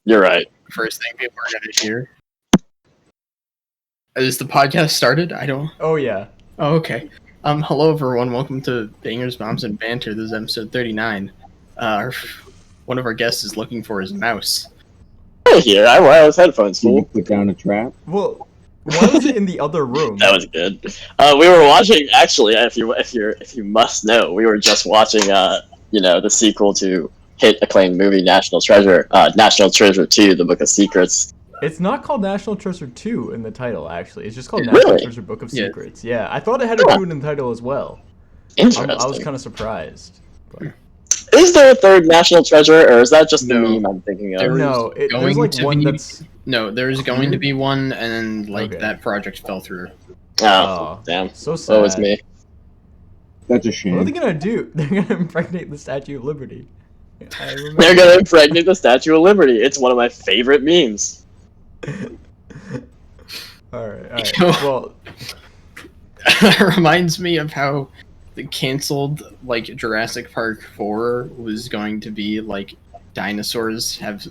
You're right. First thing people are going to hear. Is the podcast started? I don't... Oh, yeah. Oh, okay. Hello, everyone. Welcome to Bangers, Bombs, and Banter. This is episode 39. One of our guests is looking for his mouse. I hear. I wear those headphones, Did you fool. put down a trap? Well, why was it in the other room? That was good. We were watching. Actually, if you must know, we were just watching. The sequel to hit acclaimed movie National Treasure 2: The Book of Secrets. It's not called National Treasure 2 in the title, actually. It's just called Really? National Treasure Book of Secrets. Yeah, I thought it had a 2 in the title as well. Interesting. I was kind of surprised. But... Is there a third National Treasure, or is that just the No. meme I'm thinking of? There's like one that's... No, there's going to be one, and then that project fell through. Oh, damn. So sad. So it's me. That's a shame. What are they gonna do? They're gonna impregnate the Statue of Liberty. They're gonna impregnate the Statue of Liberty. It's one of my favorite memes. Alright. Well, That reminds me of how the canceled Jurassic Park 4 was going to be dinosaurs have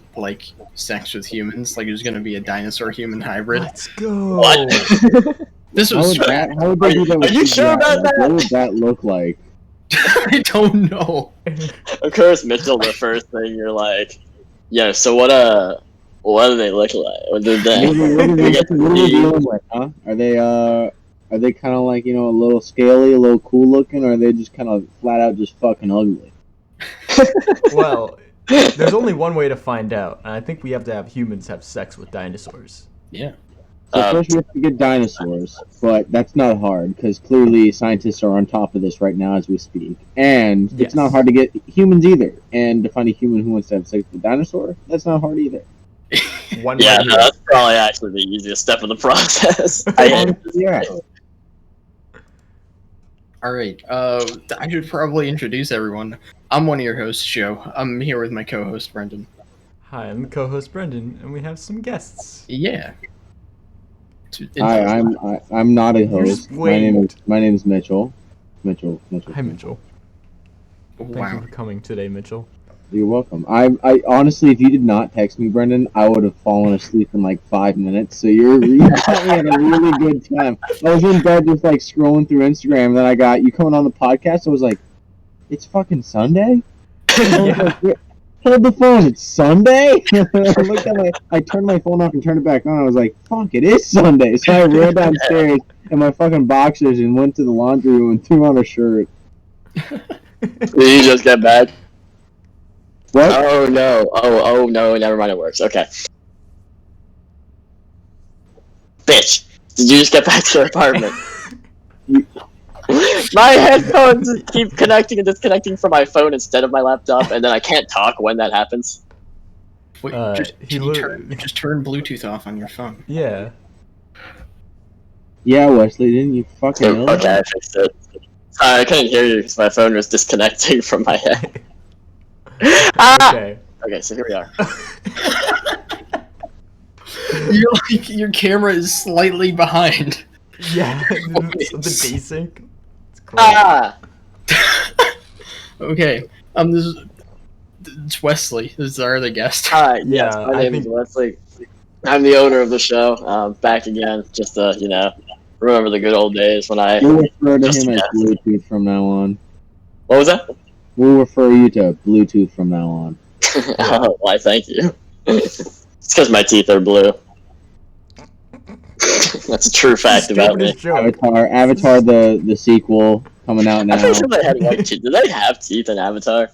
sex with humans. It was going to be a dinosaur-human hybrid. let's go. What? This How was... would they do that with Are you sure CGI? about that? What would that look like? I don't know. Of course, Mitchell, the first thing you're like, yeah, so what do they look like? What did What are they they get to dealing with, huh? Are they kind of a little scaly, a little cool looking, or are they just kind of flat out just fucking ugly? Well, there's only one way to find out, and I think we have to have humans have sex with dinosaurs. Yeah. So first we have to get dinosaurs, but that's not hard, because clearly scientists are on top of this right now as we speak. And it's not hard to get humans either. And to find a human who wants to have sex with a dinosaur, that's not hard either. That's probably actually the easiest step of the process. Yeah. Alright, I should probably introduce everyone. I'm one of your hosts, Joe. I'm here with my co-host, Brendan. Hi, I'm the co-host Brendan, and we have some guests. Yeah. Hi, I'm not a host. Just wait. My name is Mitchell. Mitchell. Hi, Mitchell. Thank you Wow. for coming today, Mitchell. You're welcome. I honestly, if you did not text me, Brendan, I would have fallen asleep in 5 minutes. So you got me at a really good time. I was in bed just scrolling through Instagram, and then I got you coming on the podcast. I was like, it's fucking Sunday? Yeah. Hold the phone, it's Sunday? I turned my phone off and turned it back on. I was like, fuck, it is Sunday. So I ran downstairs in my fucking boxers and went to the laundry room and threw on a shirt. Did you just get back? What? Oh no. Oh no, never mind, it works. Okay. Bitch, did you just get back to your apartment? My headphones keep connecting and disconnecting from my phone instead of my laptop, and then I can't talk when that happens. Wait, he just turn Bluetooth off on your phone. Yeah. Yeah, Wesley, didn't you fucking know Okay, I fixed it. Sorry, I couldn't hear you because my phone was disconnecting from my head. Okay. Okay, so here we are. Your camera is slightly behind. Yeah, the desync. It's cool. Okay. It's Wesley. This is our other guest. Hi, yes, Yeah, my I name is think- Wesley. I'm the owner of the show. Back again, just to, remember the good old days when I... We'll refer to Just him as guess. Bluetooth from now on. What was that? We'll refer you to Bluetooth from now on. Oh, why, thank you. It's because my teeth are blue. That's a true fact about me. Stupidest joke. Avatar the sequel coming out now. I think they had white teeth. Did they have teeth in Avatar?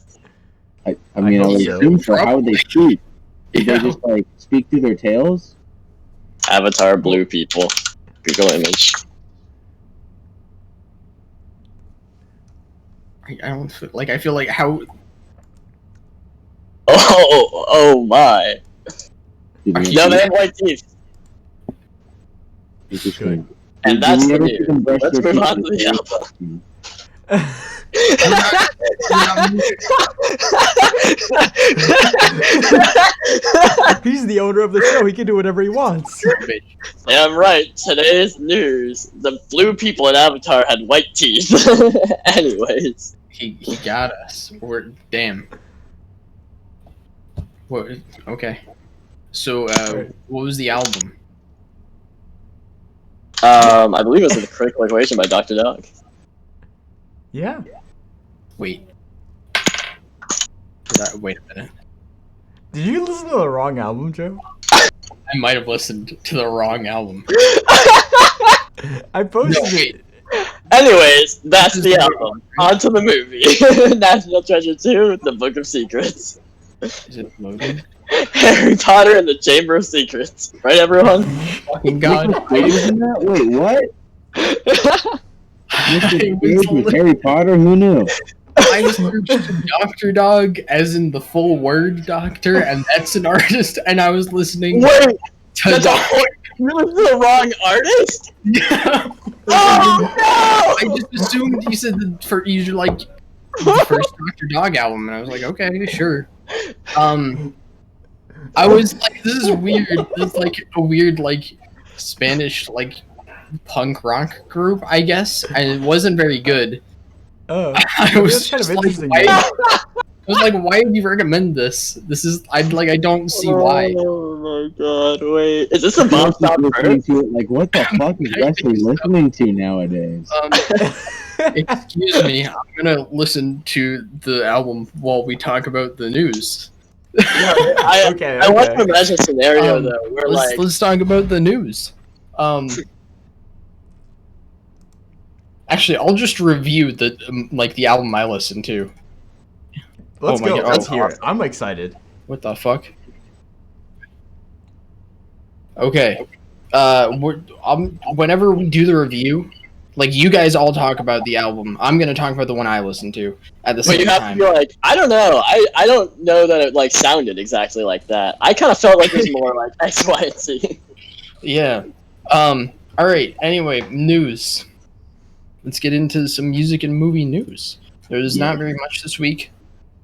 I mean, I hope would so. assume so. How would they speak? Did Yeah. they just speak through their tails? Avatar blue people. Google image. I don't feel I feel like how... Oh my. Did No, they have white teeth. Good. And Did that's you the ever see them news. brush Let's their move teeth on to with the their album. He's the owner of the show. He can do whatever he wants. Damn right. Today's news. The blue people in Avatar had white teeth. Anyways. He got us. Damn. What? Okay. So, what was the album? I believe it was The Critical Equation by Dr. Dog. Yeah. Wait. Wait a minute. Did you listen to the wrong album, Joe? I might have listened to the wrong album. I posted No, wait. it. Anyways, that's the album. On to the movie. National Treasure 2, The Book of Secrets. Is it loading? Harry Potter and the Chamber of Secrets. Right, everyone? Fucking god. Wait, isn't that? Wait, what? Mr. I Cage with Harry Potter? Who knew? I searched Dr. Dog as in the full word doctor, and that's an artist, and I was listening Wait, to that's you listened to the wrong artist? Oh I just assumed you said you like the first Dr. Dog album, and I was like, okay, sure. I was like, this is weird. This is like a weird like Spanish like punk rock group, I guess, and it wasn't very good. Oh, I was that's kind just of like, interesting. why, I was like, why would you recommend this? This is I don't see why. Oh my god, wait. Is this a Bop Stop Listening first? to it, like, what the fuck is Wesley listening to nowadays? Excuse me, I'm gonna listen to the album while we talk about the news. I want to imagine a scenario though where let's talk about the news. Actually, I'll just review the album I listened to. Let's Oh my go. God. Let's Oh, hear it. I'm excited. What the fuck? Okay. Whenever we do the review, like you guys all talk about the album, I'm gonna talk about the one I listened to at the but same you have time. to be like, I don't know. I don't know that it like sounded exactly like that. I kind of felt like it was more like X, Y, and Z. Yeah. All right. Anyway, news. Let's get into some music and movie news. There's not very much this week.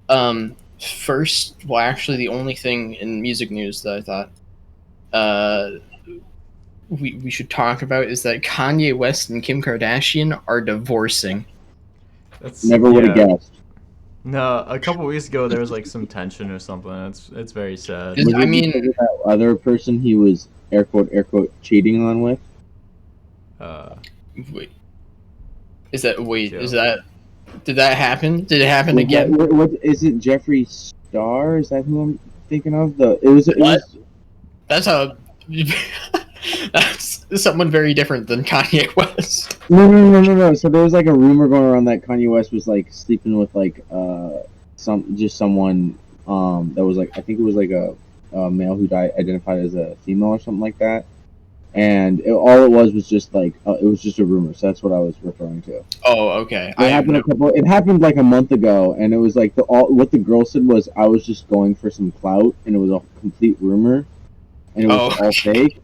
First, well, actually, the only thing in music news that I thought we should talk about is that Kanye West and Kim Kardashian are divorcing. Never would have guessed. No, a couple weeks ago there was like some tension or something. It's very sad. Is- Was I it mean- because of that other person he was air quote cheating on with? Wait, is that Joe. did that happen? Did it happen Was again? that- what is it? Jeffree Star? Is that who I'm thinking of? It was That's a that's someone very different than Kanye West. No. So there was like a rumor going around that Kanye West was like sleeping with like someone that was like, I think it was like a male who identified as a female or something like that. And all it was just like it was just a rumor. So that's what I was referring to. Oh, okay. It happened like a month ago, and it was like what the girl said was, I was just going for some clout, and it was a complete rumor, and it was all fake.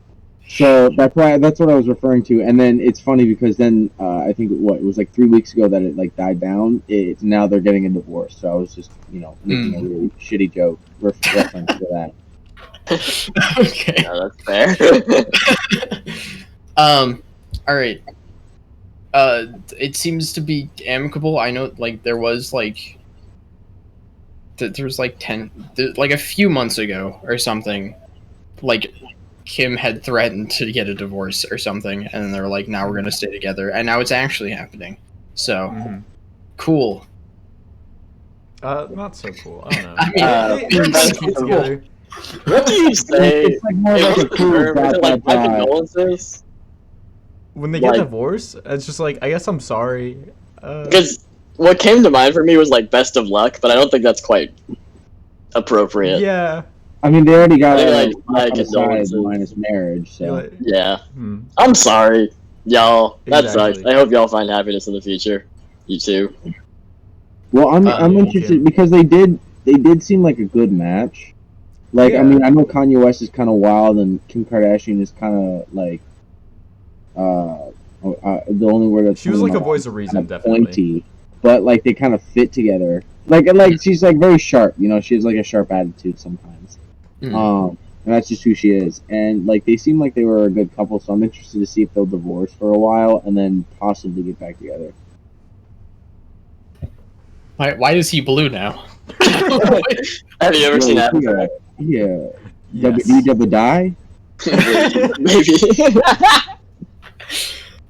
So that's what I was referring to. And then it's funny because then I think it was like 3 weeks ago that it like died down. Now they're getting a divorce. So I was just making a really shitty joke reference to that. Okay. No, that's fair. All right. It seems to be amicable. I know, like there was like a few months ago or something, like Kim had threatened to get a divorce or something, and then they were like, "Now we're gonna stay together," and now it's actually happening. So cool. Not so cool. I don't know. I mean, They're that's cute cool. together. What do you say? It's like more It like a was cool confirmed, dot, like dot, my dot. condolences. When they get Like- divorced, it's just like, I guess I'm sorry. Because what came to mind for me was like best of luck, but I don't think that's quite appropriate. Yeah. I mean, they already got I it think, like, aside condolences. minus marriage. So You're like, Yeah. hmm. I'm sorry, y'all. That Exactly. sucks. I hope y'all find happiness in the future. You too. well, I'm yeah. interested because they did seem like a good match. Like, Yeah. I mean, I know Kanye West is kind of wild, and Kim Kardashian is kind of like, the only word that's She was coming like a to voice of mind is reason, kinda definitely. pointy, but like they kind of fit together. Like she's like very sharp, she has like a sharp attitude sometimes. Mhm. And that's just who she is. And like they seem like they were a good couple, so I'm interested to see if they'll divorce for a while and then possibly get back together. Why is he blue now? Have you ever seen that? Yeah. Yes. Double die? Maybe.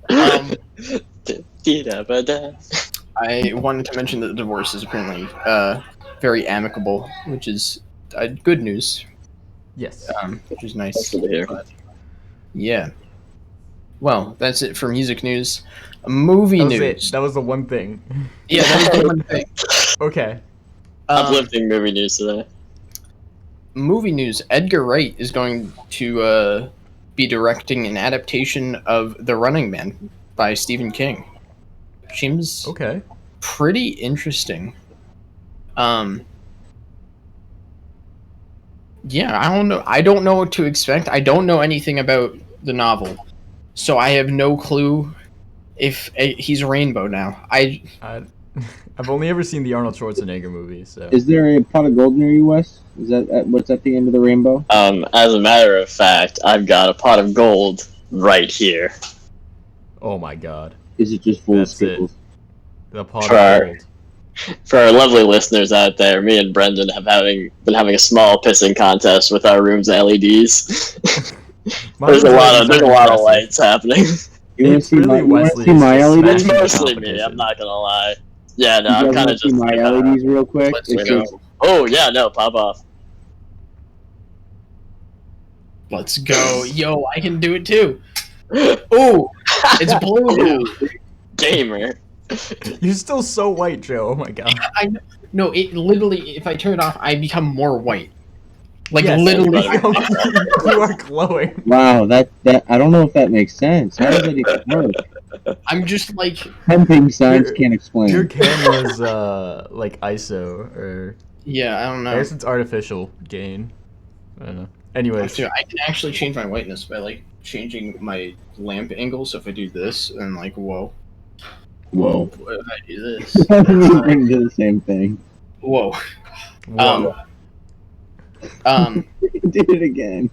Um, I wanted to mention that the divorce is apparently very amicable, which is good news. Yes. Which is That's nice. good to hear. But, yeah. Well, that's it for music news. Movie That was news. it. That was the one thing. Yeah, that was the one thing. Okay. Uplifting movie news today. Movie news. Edgar Wright is going to be directing an adaptation of The Running Man by Stephen King. Seems Okay. pretty interesting. Yeah, I don't know. I don't know what to expect. I don't know anything about the novel, so I have no clue if he's Rainbow now. I've only ever seen the Arnold Schwarzenegger movie, so. Is there a pot of gold near you, Wes? Is that what's at the end of the rainbow? As a matter of fact, I've got a pot of gold right here. Oh my god. Is it just full That's of skittles? The pot Try. of gold. For our lovely listeners out there, me and Brendan have been having a small pissing contest with our room's LEDs. There's a lot of lights happening. You want to It's see really my, Wesley see my just LEDs? It's smashing the mostly me. competition. I'm not gonna lie. Yeah, no, You I'm guys kind wanna of see just my LEDs real quick. Let's It's go. just, Oh yeah, no, pop off. Let's go. Yo, I can do it too. Oh, it's blue now. Gamer. You're still so white, Joe. Oh my god. No, it literally, if I turn it off, I become more white. Like, Yes, literally. you are glowing. wow, that I don't know if that makes sense. How does that even work? I'm just like, 10 things science Your- can't explain. Your camera's like ISO, or yeah, I don't I know. guess it's artificial gain. I don't know. Anyways, Dude, I can actually change my whiteness by, like, changing my lamp angle. So if I do this, and like, whoa. Whoa. What if I do this? I can do the same thing. Whoa. whoa. Did it again.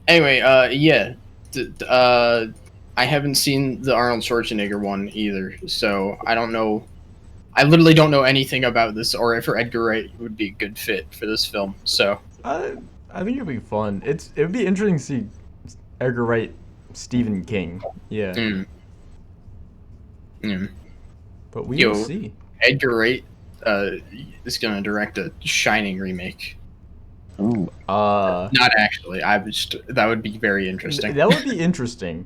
Anyway, yeah. I haven't seen the Arnold Schwarzenegger one either, so I don't know. I literally don't know anything about this, or if Edgar Wright would be a good fit for this film. So I think it'd be fun. It would be interesting to see Edgar Wright, Stephen King. Yeah. But we will see. Edgar Wright is gonna direct a Shining remake. Oh. Not actually. That would be very interesting. That would be interesting.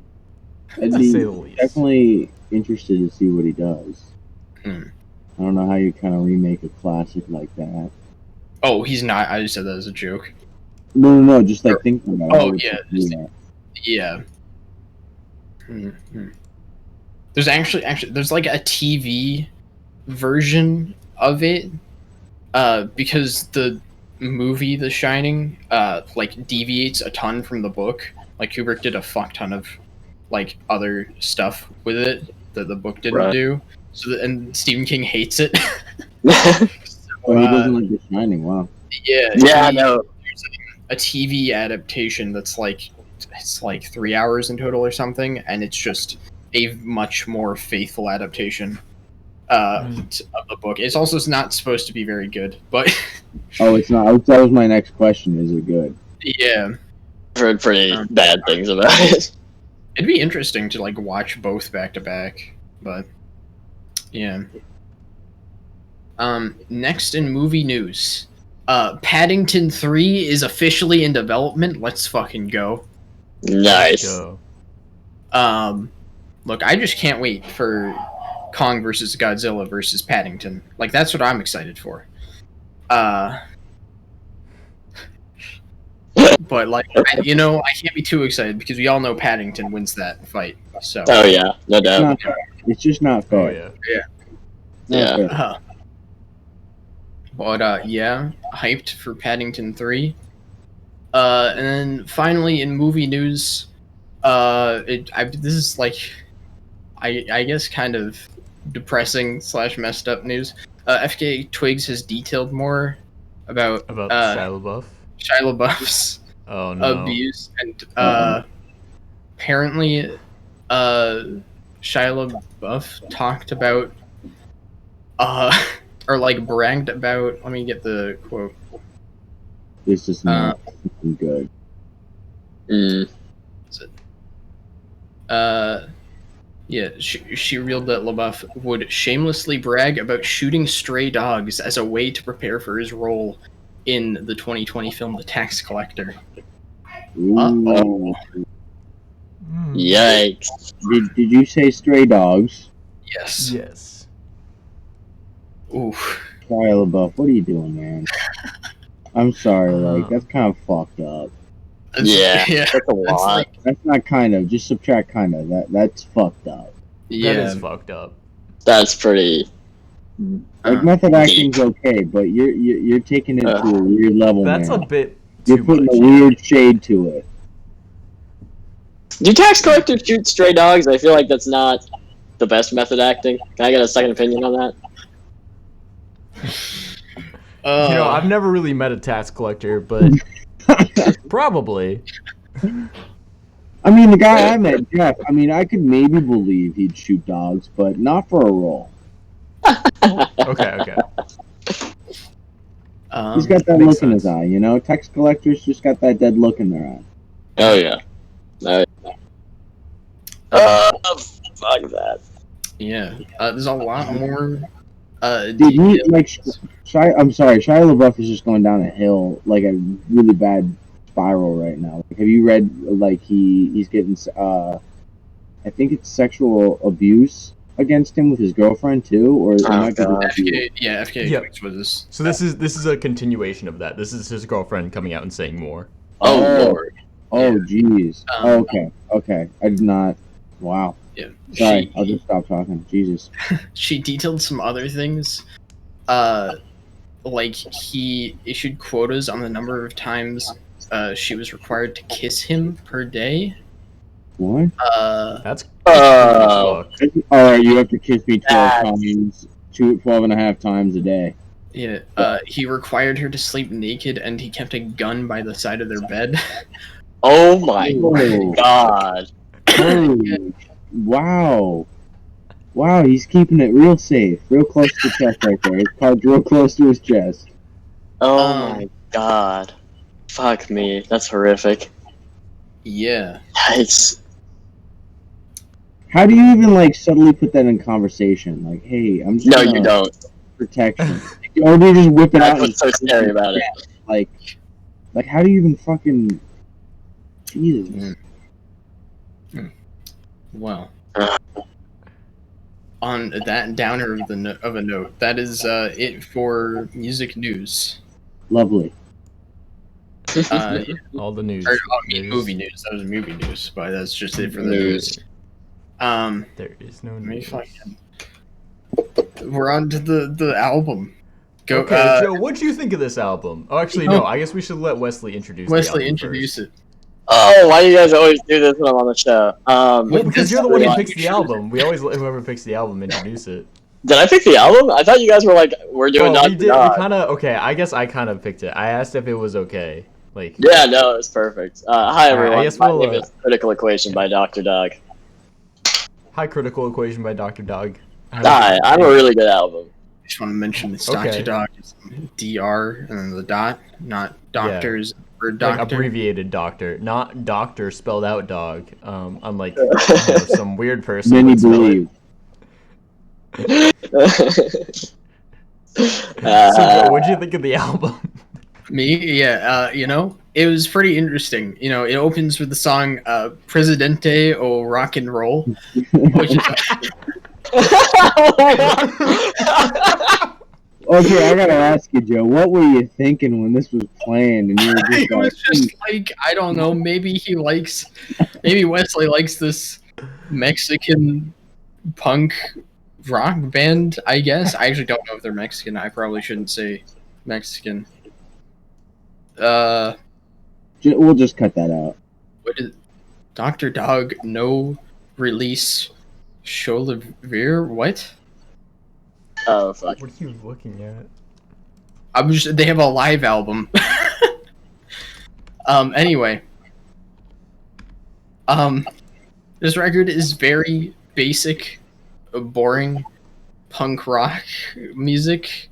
I'd To be say the least. definitely interested to see what he does. Hmm. I don't know how you kind of remake a classic like that. Oh, he's not. I just said that as a joke. No, just like thinking about it. Oh, how would yeah, you do that? Yeah. There's actually there's like a TV version of it, because the movie The Shining like deviates a ton from the book. Like Kubrick did a fuck ton of like other stuff with it that the book didn't do. So and Stephen King hates it. Oh, he doesn't like The Shining. Wow. Yeah, no. There's a TV adaptation that's like it's like 3 hours in total or something, and it's just a much more faithful adaptation of the book. It's also not supposed to be very good, but Oh, it's not. That was my next question. Is it good? yeah, I've heard pretty bad things about it. it'd be interesting to like watch both back to back, but yeah. Next in movie news, Paddington 3 is officially in development. Let's fucking go. Nice. Go. Look, I just can't wait for Kong versus Godzilla versus Paddington. Like, that's what I'm excited for. But like, I can't be too excited because we all know Paddington wins that fight. So. Oh yeah, no It's, doubt. it's just not fair. Oh yeah. Not Yeah. fair. But yeah, hyped for Paddington 3. And then finally in movie news, this is like, I guess kind of depressing / messed up news. FKA Twigs has detailed more about Shia LaBeouf. Shia LaBeouf's Oh no. abuse, and apparently Shia LaBeouf talked about or like bragged about. Let me get the quote. This is not good. Mm. Yeah, she revealed that LaBeouf would shamelessly brag about shooting stray dogs as a way to prepare for his role in the 2020 film The Tax Collector. Ooh. Yikes. Did you say stray dogs? Yes. Yes. Oof. Shia LaBeouf, what are you doing, man? I'm sorry, like, that's kind of fucked up. Yeah, yeah. that's a lot. like, That's not kind of, just subtract kind of. That's fucked up. yeah. That is fucked up. That's pretty. Like, method acting's okay, but you're taking it to a weird level, That's man. a bit too You're putting much. a weird shade to it. Do tax collectors shoot stray dogs? I feel like that's not the best method acting. Can I get a second opinion on that? You know, I've never really met a tax collector, but probably. I mean, the guy I met, Jeff, I mean, I could maybe believe he'd shoot dogs, but not for a role. Okay. He's got that makes look in his sense. eye, you know? Tax collectors just got that dead look in their eye. Oh yeah. Fuck that. Yeah. There's a lot more. Dude, he, like, I'm sorry, Shia LaBeouf is just going down a hill, like a really bad spiral right now. Like, have you read, like, he's getting, I think it's sexual abuse against him with his girlfriend, too? Or it might be God. FKA Yep. Twigs was this. So this is a continuation of that. This is his girlfriend coming out and saying more. Oh lord. Oh, jeez. Um, Okay. I did not. Wow. Yeah. Sorry, I'll just stop talking. Jesus. She detailed some other things. Like he issued quotas on the number of times she was required to kiss him per day. What? That's Oh. fuck. Alright, you have to kiss me 12 times, 12 and a half times a day. Yeah. He required her to sleep naked, and he kept a gun by the side of their bed. Oh my Oh. god. Holy. Wow. Wow, he's keeping it real safe. Real close to the chest right there. His card's real close to his chest. Oh my god. Fuck me. That's horrific. Yeah. Yikes. How do you even, like, subtly put that in conversation? Like, hey, I'm just No, gonna you don't. protection. Or do you just whip it out? That's what's so scary about it. Like, how do you even fucking... Jesus. Well. On that downer of a note, that is it for music news. Lovely. All the news. Or, movie news. That was movie news, but that's just it for the news. There is no Let me news. fucking. We're on to the album. Go. Okay, Joe, what do you think of this album? Oh, actually, no. I guess we should let Wesley introduce. Wesley, the album introduce first. it. Oh, why do you guys always do this when I'm on the show? Well, because you're the one who Did picks the album. We always let whoever picks the album introduce it. I pick the album? I thought you guys were like, we're doing Oh, we Dr. did. Dog. We kind of okay. I guess I kind of picked it. I asked if it was okay. Like. Yeah, no, it's perfect. Hi, everyone. I guess My we'll, name is Critical Equation by Dr. Dog. Hi, Critical Equation by Dr. Dog. Hi, I'm a really good album. I just want to mention this Okay. Dr. Dog is DR and then the dot, not doctors or Like doctor. abbreviated doctor, not doctor spelled out dog. Unlike some weird person. Many would spell it. believe. So, what'd you think of the album? Me, yeah, it was pretty interesting. It opens with the song Presidente o Rock and Roll, which is Okay, I gotta ask you, Joe. What were you thinking when this was playing? And you were just it like, was just like, I don't know, maybe Wesley likes this Mexican punk rock band, I guess. I actually don't know if they're Mexican. I probably shouldn't say Mexican. we'll just cut that out. What is Dr. Dog no release Cholivir? What? Oh, fuck. What are you looking at? They have a live album. Anyway. This record is very basic, boring punk rock music.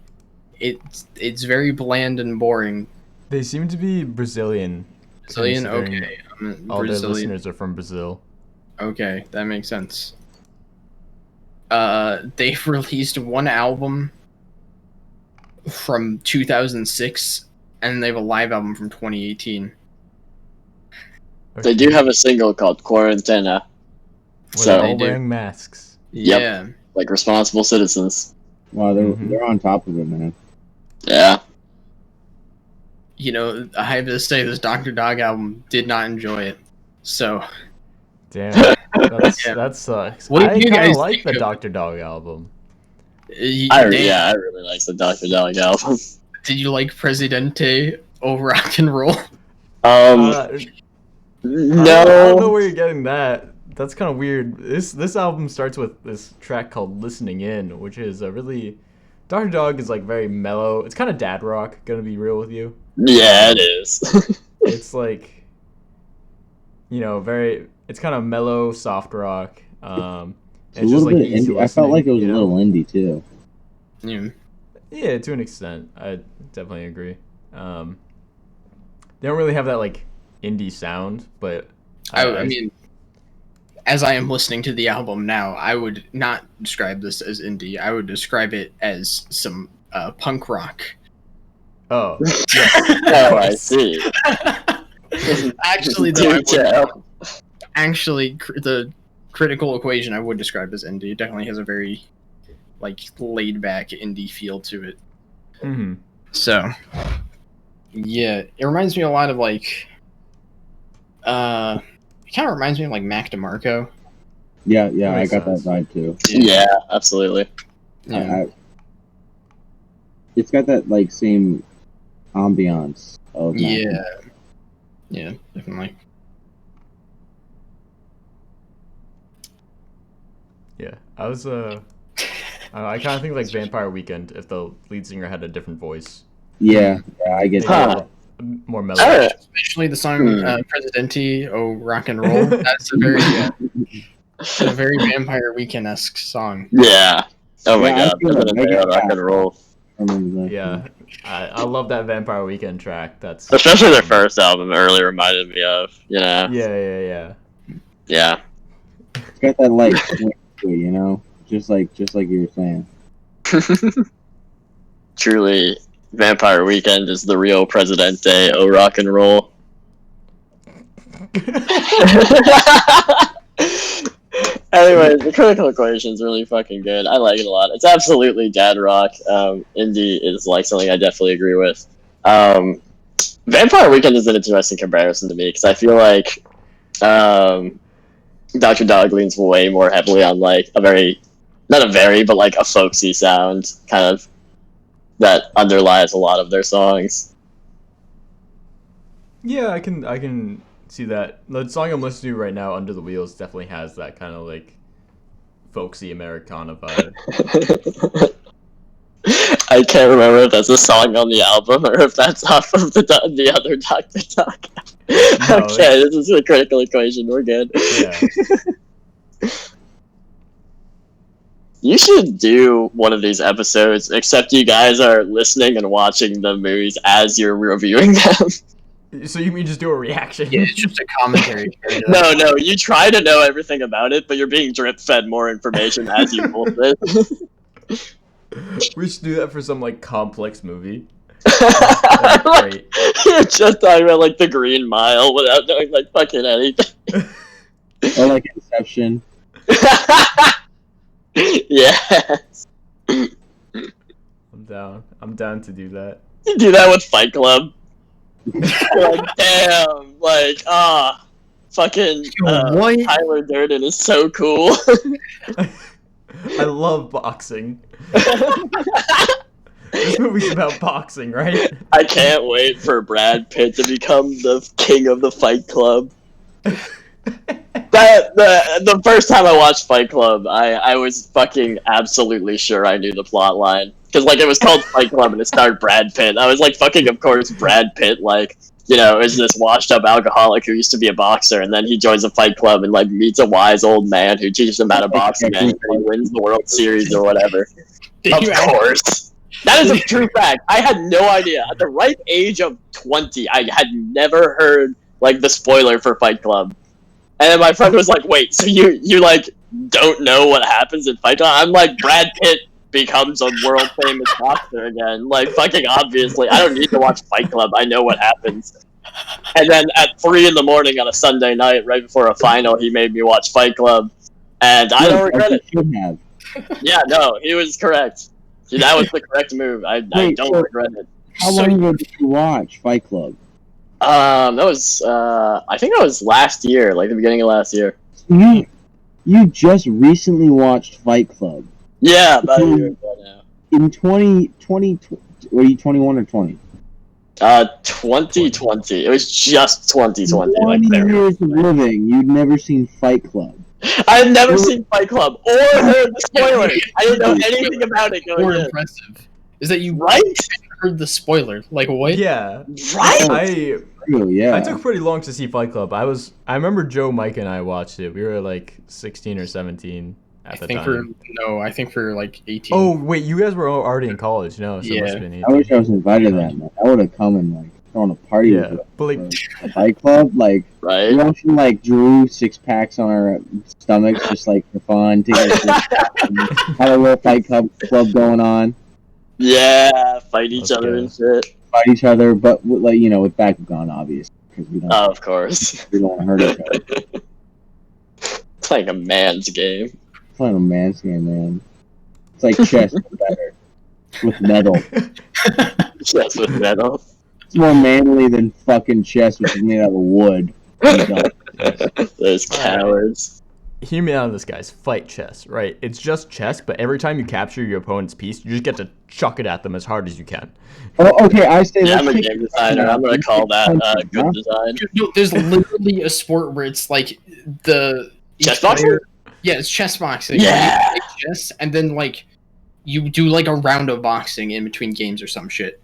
it's very bland and boring. They seem to be Brazilian. Brazilian, considering okay. All their Brazilian. listeners are from Brazil. Okay, that makes sense. They've released one album from 2006, and they have a live album from 2018. They do have a single called Quarantena. Where So they're all They do. wearing masks. Yep. Yeah. like responsible citizens. Wow, Mhm. they're on top of it, man. Yeah. You know, I have to say this Dr. Dog album did not enjoy it. So Damn, that sucks. What do I you kind guys of like think the of- Dr. Dog album. I really like the Dr. Dog album. Did you like Presidente over Rock and Roll? I don't know No. where you're getting that. That's kind of weird. This album starts with this track called "Listening In," which is a really Dr. Dog is like very mellow. It's kind of dad rock. Gonna be real with you. Yeah, it is. It's like, very. It's kind of mellow, soft rock. It's a It's just little like bit easy indie. I felt listening, like it was you a know? little indie too. Yeah. Yeah, to an extent, I definitely agree. They don't really have that like indie sound, but I mean, as I am listening to the album now, I would not describe this as indie. I would describe it as some punk rock. oh, Oh, I see. Actually, though, I Do would, tell. the critical equation I would describe as indie. It definitely has a very laid back indie feel to it. hmm So, yeah, it reminds me a lot of it kind of reminds me of Mac DeMarco. Yeah, That I makes got sense. that vibe too. Yeah, absolutely. Yeah. It's got that same ambiance of Yeah. Yeah, definitely. yeah. I was I kind of think like Vampire Weekend if the lead singer had a different voice, yeah, I get maybe that. more mellow. Alright. Especially the song Presidente O Rock and Roll. That's a very Vampire Weekend-esque song. Yeah. Oh my Yeah, I god. feel President like- Day on rock and roll. I remember that. Yeah, I love that Vampire Weekend track. That's Especially their first album, it really reminded me of, Yeah. Yeah. It's got that swing to it, just like you were saying. Truly, Vampire Weekend is the real Presidente O rock and roll. Anyways, the critical equation is really fucking good. I like it a lot. It's absolutely dad rock. Indie is something I definitely agree with. Vampire Weekend is an interesting comparison to me because I feel like Dr. Dog leans way more heavily on a folksy sound kind of that underlies a lot of their songs. Yeah, I can see that. The song I'm listening to right now, "Under the Wheels," definitely has that kind of folksy Americana vibe. I can't remember if that's a song on the album or if that's off of the other Dr. Dog. No, Okay, this is a critical equation. We're good. Yeah. You should do one of these episodes, except you guys are listening and watching the movies as you're reviewing them. So you mean just do a reaction? Yeah, it's just a commentary. No, you try to know everything about it, but you're being drip-fed more information as you pull it. We should do that for some complex movie. That'd be great. You're just talking about the Green Mile without knowing fucking anything. Or Inception. Yes. I'm down to do that. You do that with Fight Club. Damn, fucking What? Tyler Durden is so cool. I love boxing. This movie's about boxing, right? I can't wait for Brad Pitt to become the king of the Fight Club. The first time I watched Fight Club, I was fucking absolutely sure I knew the plot line. Because, it was called Fight Club and it starred Brad Pitt. I was fucking, of course, Brad Pitt, is this washed-up alcoholic who used to be a boxer, and then he joins a Fight Club and, meets a wise old man who teaches him how to box, and he wins the World Series or whatever. Of course. That is a true fact. I had no idea. At the ripe age of 20, I had never heard like the spoiler for Fight Club. And then my friend was like, "Wait, so you like don't know what happens in Fight Club?" I'm like, Brad Pitt becomes a world famous boxer again. Like fucking obviously, I don't need to watch Fight Club. I know what happens. And then at 3 in the morning on a Sunday night, right before a final, he made me watch Fight Club, and I don't regret it. Should have. Yeah, no, he was correct. See, that was the correct move. I don't regret it. How long ago did you watch Fight Club? That was I think that was last year, like the beginning of last year. You just recently watched Fight Club. Yeah, about a year ago now. In 2020, were you 21 or 20? 2020. It was just 2020. 20 like there. years of living, you'd never seen Fight Club. I've never seen Fight Club or heard the spoilers. I didn't know anything about it going More in. impressive is that you Right? heard the spoiler. Like what? Yeah. Right? Yeah. I took pretty long to see Fight Club. I remember Joe, Mike, and I watched it. We were like 16 or 17 at the time. I think for like 18. Oh wait, you guys were already in college, no? So it must have been 18. I wish I was invited to that, man. I would have come and like thrown a party Yeah, with but like, a Fight Club. Like, Right? we actually like drew 6-packs on our stomachs just like for fun. Had a little Fight Club going on. Yeah, fight each Let's other go. and shit. Fight each other, but with, like, with back of gun, obviously, because we don't Of course. we don't want to hurt each other. It's like a man's game. Playing a man's game, man. It's like chess, but better with metal. Just with metal. It's more manly than fucking chess, which is made out of wood. Those cowards. hear me out on this, guys. Fight chess, right? It's just chess, but every time you capture your opponent's piece, you just get to chuck it at them as hard as you can. Oh, okay, I say Yeah, I'm a let's game designer. I'm gonna call that good design. No, there's literally a sport where it's like the Chess boxing? Yeah, it's chess boxing. Yeah. You play chess, and then like you do like a round of boxing in between games or some shit.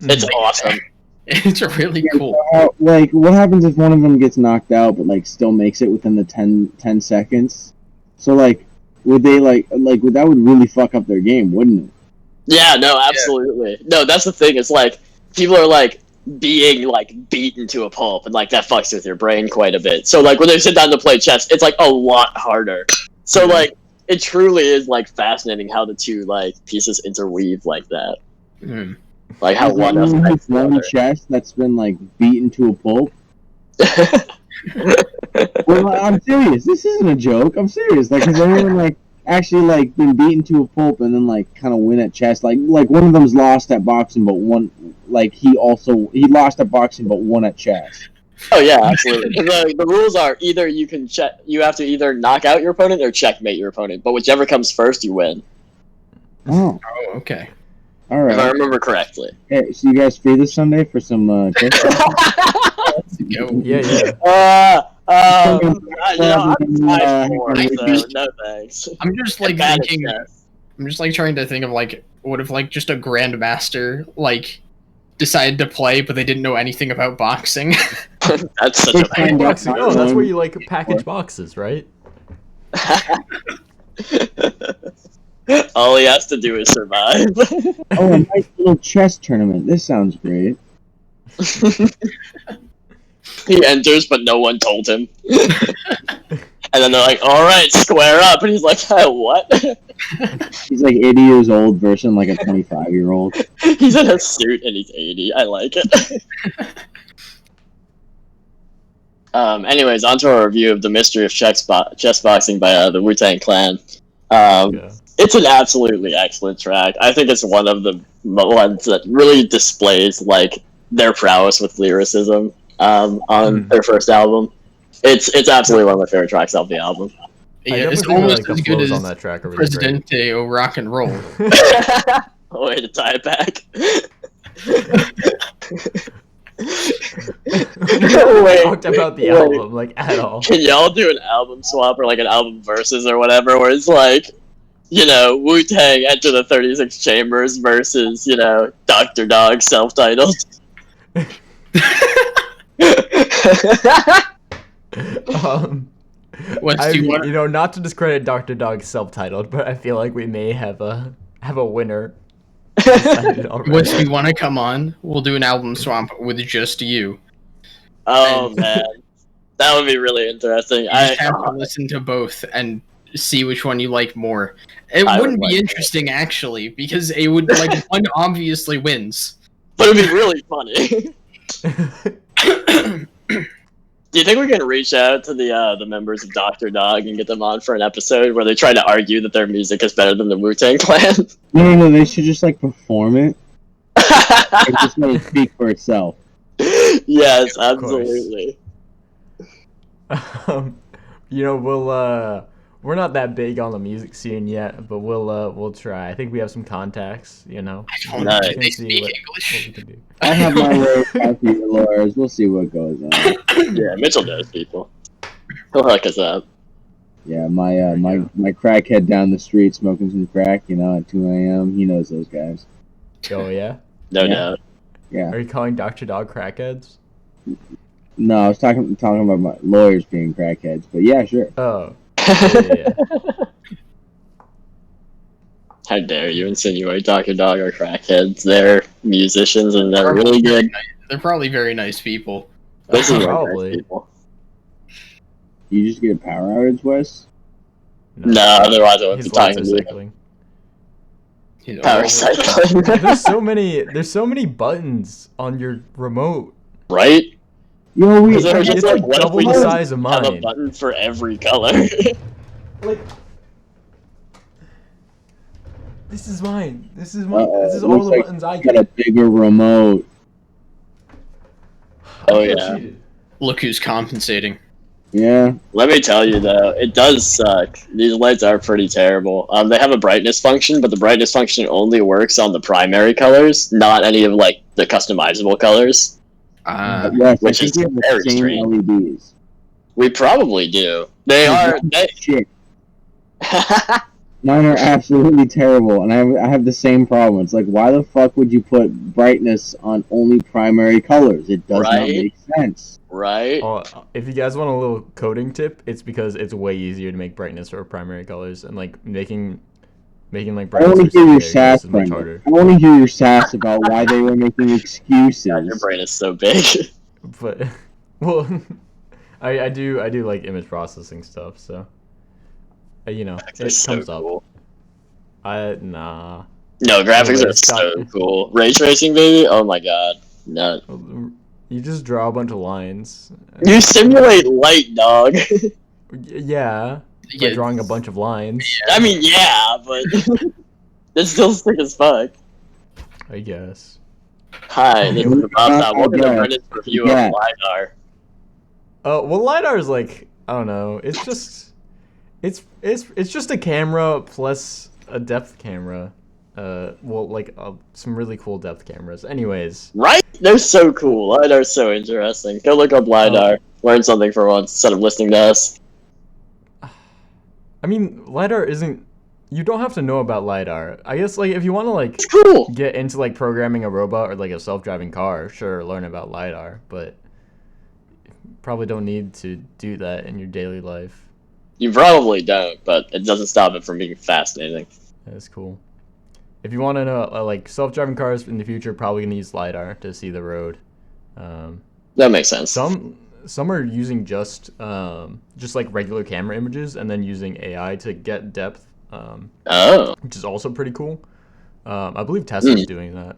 It's awesome. It's really cool. like, what happens if one of them gets knocked out, but like still makes it within the 10 seconds? So like, would they like that would really fuck up their game, wouldn't it? Yeah, no, absolutely. No, that's the thing. It's like people are like being like beaten to a pulp, and like that fucks with your brain quite a bit. So like when they sit down to play chess, it's like a lot harder. So like it truly is like fascinating how the two like pieces interweave like that. Mm. Like how one affects the one other. chess that's been like beaten to a pulp. Well, I'm serious. This isn't a joke. I'm serious. Like, has anyone like actually like been beaten to a pulp and then like kind of win at chess? Like one of them's lost at boxing, but one like he lost at boxing but won at chess. Oh yeah, absolutely. The rules are either you have to either knock out your opponent or checkmate your opponent, but whichever comes first, you win. Oh, Oh, okay. all If I right. remember correctly. Hey, so you guys free this Sunday for some chess? Let's go. Yeah. I'm tied for so no thanks. I'm just like Bad at thinking. chess. I'm just like trying to think of like what if like just a grandmaster like decided to play but they didn't know anything about boxing. That's such a Quick find out Boxing. Oh, that's where you like package boxes, right? All he has to do is survive. Oh, a nice little chess tournament. This sounds great. He enters, but no one told him. And then they're like, "All right, square up," and he's like, "What?" He's like 80 years old versus like a 25-year-old. He's in a suit and he's 80. I like it. Anyways, on to our review of The Mystery of Chess Boxing by the Wu-Tang Clan. Yeah. It's an absolutely excellent track. I think it's one of the ones that really displays like their prowess with lyricism on their first album. It's absolutely one of my favorite tracks off the album. Yeah, I it's definitely almost feel as the good flows as on that track are really great. Presidente o Rock and Roll. Way to tie it back. We talked about the album like at all. Can y'all do an album swap or like an album versus or whatever where it's like, Wu-Tang Enter the 36 Chambers versus, Dr. Dog self-titled? Not to discredit Dr. Dog self-titled, but I feel like we may have a winner. Decided already. If you want to come on, we'll do an album swap with just you. Oh man, that would be really interesting. You just have to listen to both and see which one you like more. It I wouldn't would be like interesting actually, because it would like one obviously wins. but it'd be really funny. Do you think we can reach out to the members of Dr. Dog and get them on for an episode where they try to argue that their music is better than the Wu-Tang Clan? No, they should just like perform it and just let it speak for itself. Yes, Of course. absolutely. You know, we're not that big on the music scene yet, but we'll try. I think we have some contacts, you know. I don't Nice. know We if can they see speak what English. we can do. I have my lawyers talk to your lawyers. We'll see what goes on. Yeah, Mitchell knows people. He'll hook us up. Yeah, my crackhead down the street smoking some crack, you know, at 2 a.m. He knows those guys. Oh yeah. No Yeah. doubt. Yeah. Are you calling Dr. Dog crackheads? No, I was talking about my lawyers being crackheads, but yeah, sure. Oh. Yeah. How dare you insinuate Dr. Dog are crackheads? They're musicians and they're really good. They're probably very nice people. This is what Probably. nice people. You just get a power outage, Wes? No, otherwise I wouldn't His be talking lights to are you. cycling. Power cycling. There's so many buttons on your remote. Right? Yo, Because they were just It's like, like what if double we the just size of have a mine. button for every color? Like, this is mine. This is Uh-oh, This is it all looks the like buttons I got a get. bigger remote. Oh, I feel yeah. cheated. Look who's compensating. Yeah. Let me tell you though, it does suck. These lights are pretty terrible. They have a brightness function, but the brightness function only works on the primary colors, not any of like the customizable colors. Yes, which I is think we have very the same strange. LEDs. We probably do. They are. Shit. Mine are absolutely terrible, and I have the same problem. It's like, why the fuck would you put brightness on only primary colors? It does not Right? make sense. Right? Oh, if you guys want a little coding tip, it's because it's way easier to make brightness or primary colors, and like making like I brightness want or to hear your secondary sass, colors is much Brendan. harder. I want to hear your sass about why they were making excuses. God, your brain is so big. But well, I do like image processing stuff, so you know They're it so comes up. cool. Nah. No, graphics Anyway, are so stop. cool. Ray tracing, baby. Oh my god. No. You just draw a bunch of lines. You simulate light, dog. Yeah. By Yeah. drawing a bunch of lines. I mean, yeah, but it's still sick as fuck. I guess. Hi, this is the Bop Stop. Welcome to Yeah. Brendan's review Yeah. of LiDAR. Well, LiDAR is like, I don't know. It's just, it's just a camera plus a depth camera. Well, like some really cool depth cameras. Anyways, Right? They're so cool. LiDAR's so interesting. Go look up LiDAR. Learn something for once instead of listening to us. I mean, LiDAR isn't. You don't have to know about LiDAR. I guess like if you want to like It's cool. get into like programming a robot or like a self-driving car, sure, learn about LiDAR, but probably don't need to do that in your daily life. You probably don't, but it doesn't stop it from being fascinating. That's cool. If you want to know, like self-driving cars in the future, probably gonna use LiDAR to see the road. That makes sense. Some are using just like regular camera images and then using AI to get depth, Oh. which is also pretty cool. I believe Tesla's doing that.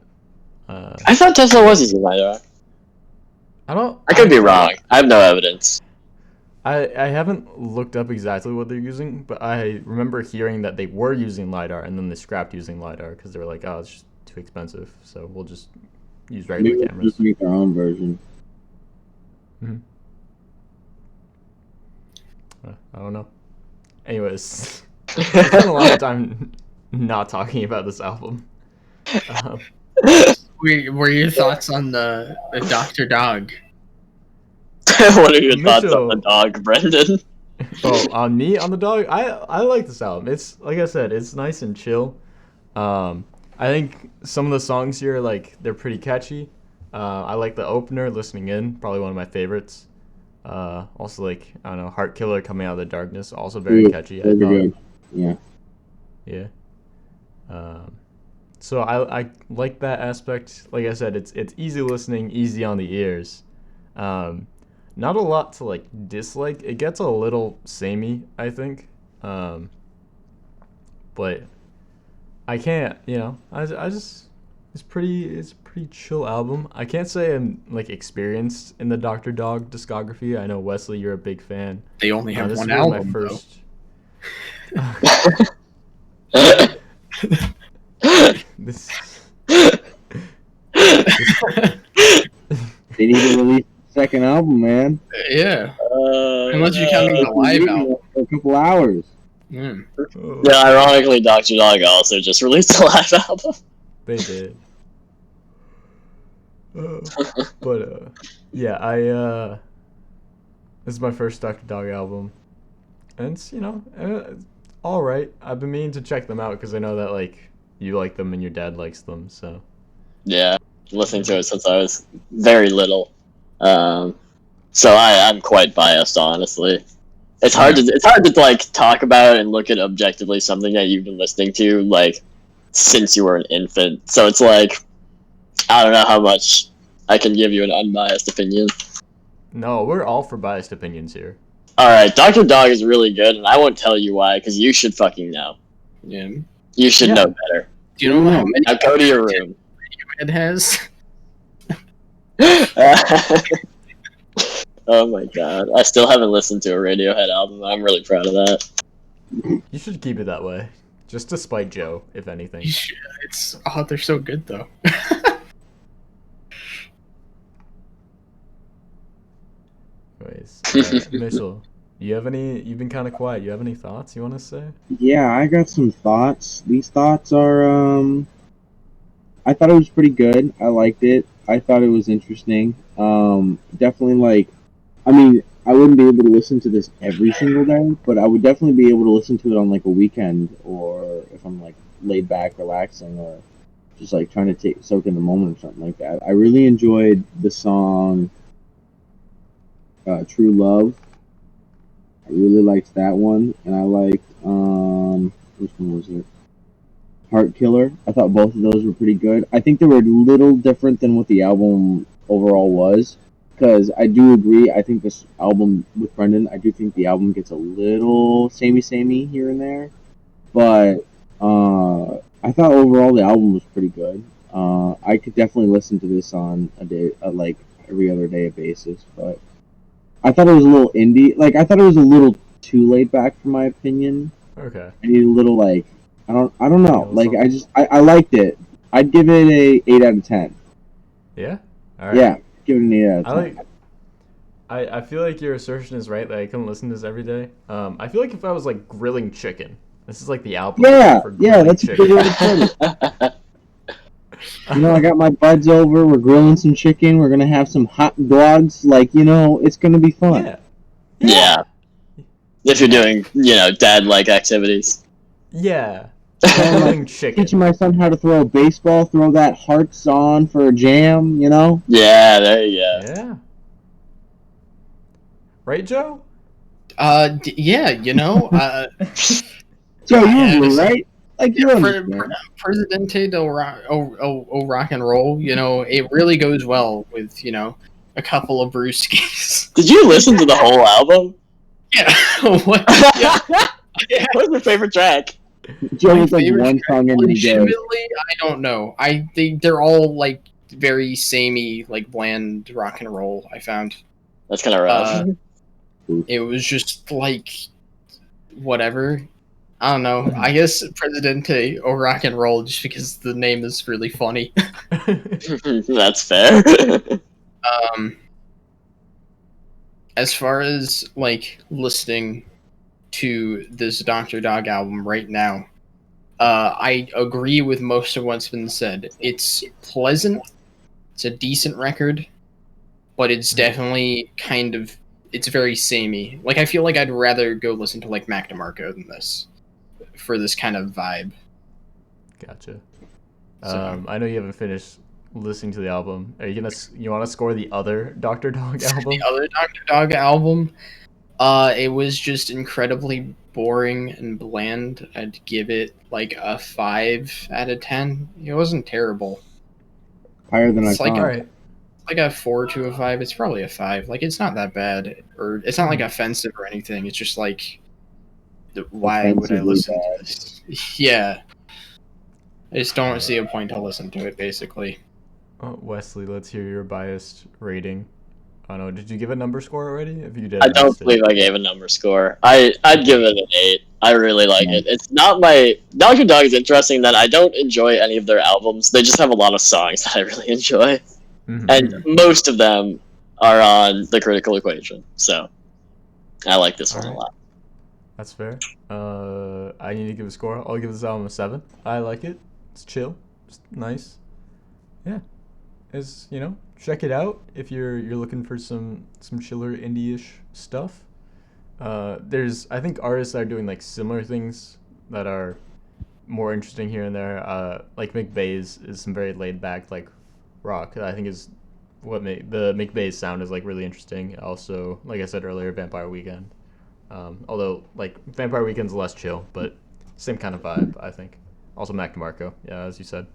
I thought Tesla was using LiDAR. I could be wrong. I have no evidence. I haven't looked up exactly what they're using, but I remember hearing that they were using LiDAR and then they scrapped using LiDAR because they were like, oh, it's just too expensive, so we'll just use regular Maybe cameras. just make their own version. I don't know. Anyways, I spent a lot of time not talking about this album. Were your thoughts on the Dr. Dog? What are your thoughts on Mitchell. the dog, Brendan? Oh, on me, on the dog, I like this album. It's like I said, it's nice and chill. I think some of the songs here, like they're pretty catchy. I like the opener, "Listening In," probably one of my favorites. Also, like I don't know, "Heart Killer," "Coming Out of the Darkness," also very catchy. I Those are thought. good. Yeah. Yeah. So I like that aspect. Like I said, it's easy listening, easy on the ears. Not a lot to like dislike. It gets a little samey, I think. But I can't, I just it's a pretty chill album. I can't say I'm like experienced in the Dr. Dog discography. I know Wesley, you're a big fan. They only have This one is really album, this, They need to release the second album, man. Yeah. Unless you're counting the live album. For a couple hours. Mm. Yeah, ironically, Dr. Dog also just released a live album. They did. But yeah, this is my first Dr. Dog album, and it's it's all right. I've been meaning to check them out because I know that like you like them and your dad likes them, so Yeah, listening to it since I was very little. So I'm quite biased, honestly. It's hard to like talk about and look at objectively something that you've been listening to like since you were an infant. So it's like I don't know how much I can give you an unbiased opinion. no, we're all for biased opinions here. All right, Dr. Dog is really good, and I won't tell you why because you should fucking know. Yeah. You should Yeah. know better. Do you know how many Now go to your room. it has? Oh my god, I still haven't listened to a Radiohead album. I'm really proud of that. You should keep it that way, just to spite Joe, if anything. They're so good though. Anyways, Mitchell, you've been kind of quiet. You have any thoughts you want to say? Yeah, I got some thoughts. These thoughts are, I thought it was pretty good. I liked it. I thought it was interesting. Definitely like, I mean, I wouldn't be able to listen to this every single day, but I would definitely be able to listen to it on like a weekend or if I'm like laid back, relaxing, or just like trying to soak in the moment or something like that. I really enjoyed the song True Love. I really liked that one, and I liked which one was it? Heart Killer. I thought both of those were pretty good. I think they were a little different than what the album overall was, because I do agree. I think this album with Brendan, I do think the album gets a little samey here and there, but I thought overall the album was pretty good. I could definitely listen to this on a day, like every other day basis, but I thought it was a little indie. Like I thought it was a little too laid back for my opinion. Okay. I need a little like I don't know. Like I liked it. I'd give it a 8 out of 10. Yeah. All right. Yeah, give it an 8 out of 10. I feel like your assertion is right that I couldn't listen to this every day. I feel like if I was like grilling chicken, this is like the album. For grilling that's a chicken. good way to put it. I got my buds over. We're grilling some chicken. We're gonna have some hot dogs. Like it's gonna be fun. Yeah. Yeah. If you're doing, dad-like activities. Yeah. I'm Grilling chicken. teaching my son how to throw a baseball. Throw that hearts on for a jam. Yeah, there you go. Yeah. Right, Joe? Yeah, Joe, you were right. Like Presidente del rock and roll, it really goes well with, a couple of brewskis. Did you listen to the whole album? Yeah. What? Yeah. What's your favorite track? Joe was like one song in the Legitimately, I don't know. I think they're all like very samey, like bland rock and roll. I found That's kind of rough. it was just like whatever. I don't know. I guess Presidente or rock and roll, just because the name is really funny. That's fair. As far as like listening to this Dr. Dog album right now, I agree with most of what's been said. It's pleasant. It's a decent record, but it's definitely it's very samey. Like I feel like I'd rather go listen to like Mac DeMarco than this for this kind of vibe. Gotcha. So, I know you haven't finished listening to the album. Are you want to score the other Dr. Dog album? The other Dr. Dog album, it was just incredibly boring and bland, I'd give it like a 5 out of 10. It wasn't terrible. Higher than I It's like thought. All right. like a 4 to a 5. It's probably a 5. Like, it's not that bad, or it's not like offensive or anything. It's just like, why would I Offensively listen bad. to this? Yeah, I just don't see a point to listen to it. Basically, Wesley, let's hear your biased rating. Oh no, did you give a number score already? If you did, I don't missed it. believe I gave a number score. I'd give it an 8. I really like it. It's not my Dr. Dog is interesting that I don't enjoy any of their albums. They just have a lot of songs that I really enjoy, Mhm. and most of them are on the Critical Equation. So I like this one a Alright. lot. That's fair. I need to give a score. I'll give this album a 7. I like it. It's chill. It's nice. Yeah. It's, check it out if you're looking for some chiller indie-ish stuff. There's, I think, artists that are doing like similar things that are more interesting here and there. Like McBay's is some very laid back like rock that I think is what the McBay's sound is like really interesting. Also, like I said earlier, Vampire Weekend. Although like Vampire Weekend's less chill, but same kind of vibe, I think. Also Mac DeMarco, yeah, as you said.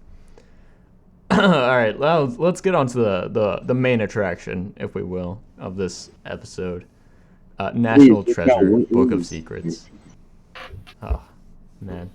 All right, let's get on to the main attraction, if we will, of this episode. National Please, Treasure, what Book of is- Secrets. Oh, man.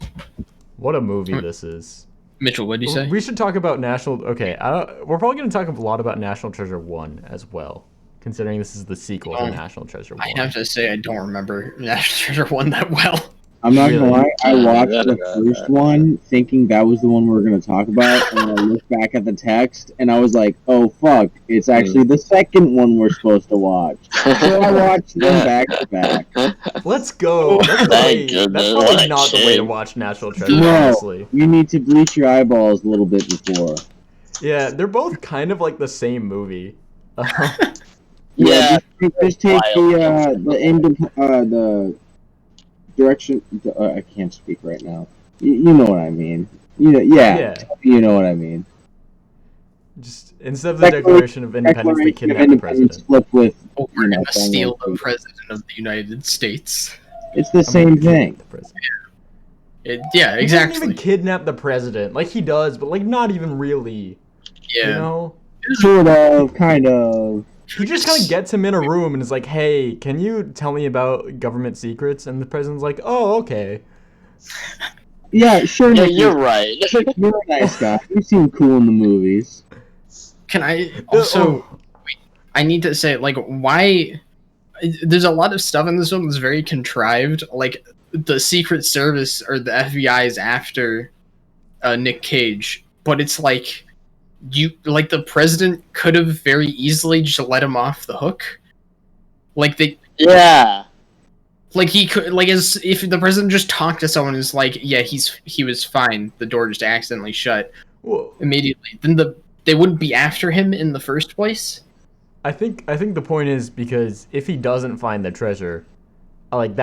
What a movie this is. Mitchell, what did you say? We should talk about National... Okay, we're probably going to talk a lot about National Treasure 1 as well, considering this is the sequel to National Treasure 1. I have to say, I don't remember National Treasure 1 that well. I'm not gonna Really? lie, I watched the first one thinking that was the one we were gonna talk about, and then I looked back at the text and I was like, oh fuck, it's actually the second one we're supposed to watch. So I watched them back to back. Let's go. That's Thank probably goodness. not the way to Shame. watch National Treasure, No, honestly. you need to bleach your eyeballs a little bit before. Yeah, they're both kind of like the same movie. Yeah. Just take the direction. I can't speak right now. You know what I mean. Yeah. You know what I mean. Just instead of the Declaration of Independence, they Declaration of kidnap the president. Flip with. Oh, we're gonna Thing steal with- the president of the United States. It's the same thing. The president. Yeah, He doesn't exactly. even kidnap the president. Like, he does, but, like, not even really. Yeah. You know? Sort of, kind of. He just kind of gets him in a room and is like, hey, can you tell me about government secrets? And the president's like, oh, okay. Yeah, sure. Yeah, Nick, you're right. you're a nice guy. You seem cool in the movies. Can I also? Oh. Wait, I need to say, like, why? There's a lot of stuff in this film that's very contrived. Like, the Secret Service or the FBI is after Nick Cage, but it's like the president could have very easily just let him off the hook. Like Yeah. like he could, like, as if the president just talked to someone who's like, yeah, he was fine. The door just accidentally shut Well, immediately. Then they wouldn't be after him in the first place. I think the point is because if he doesn't find the treasure, like,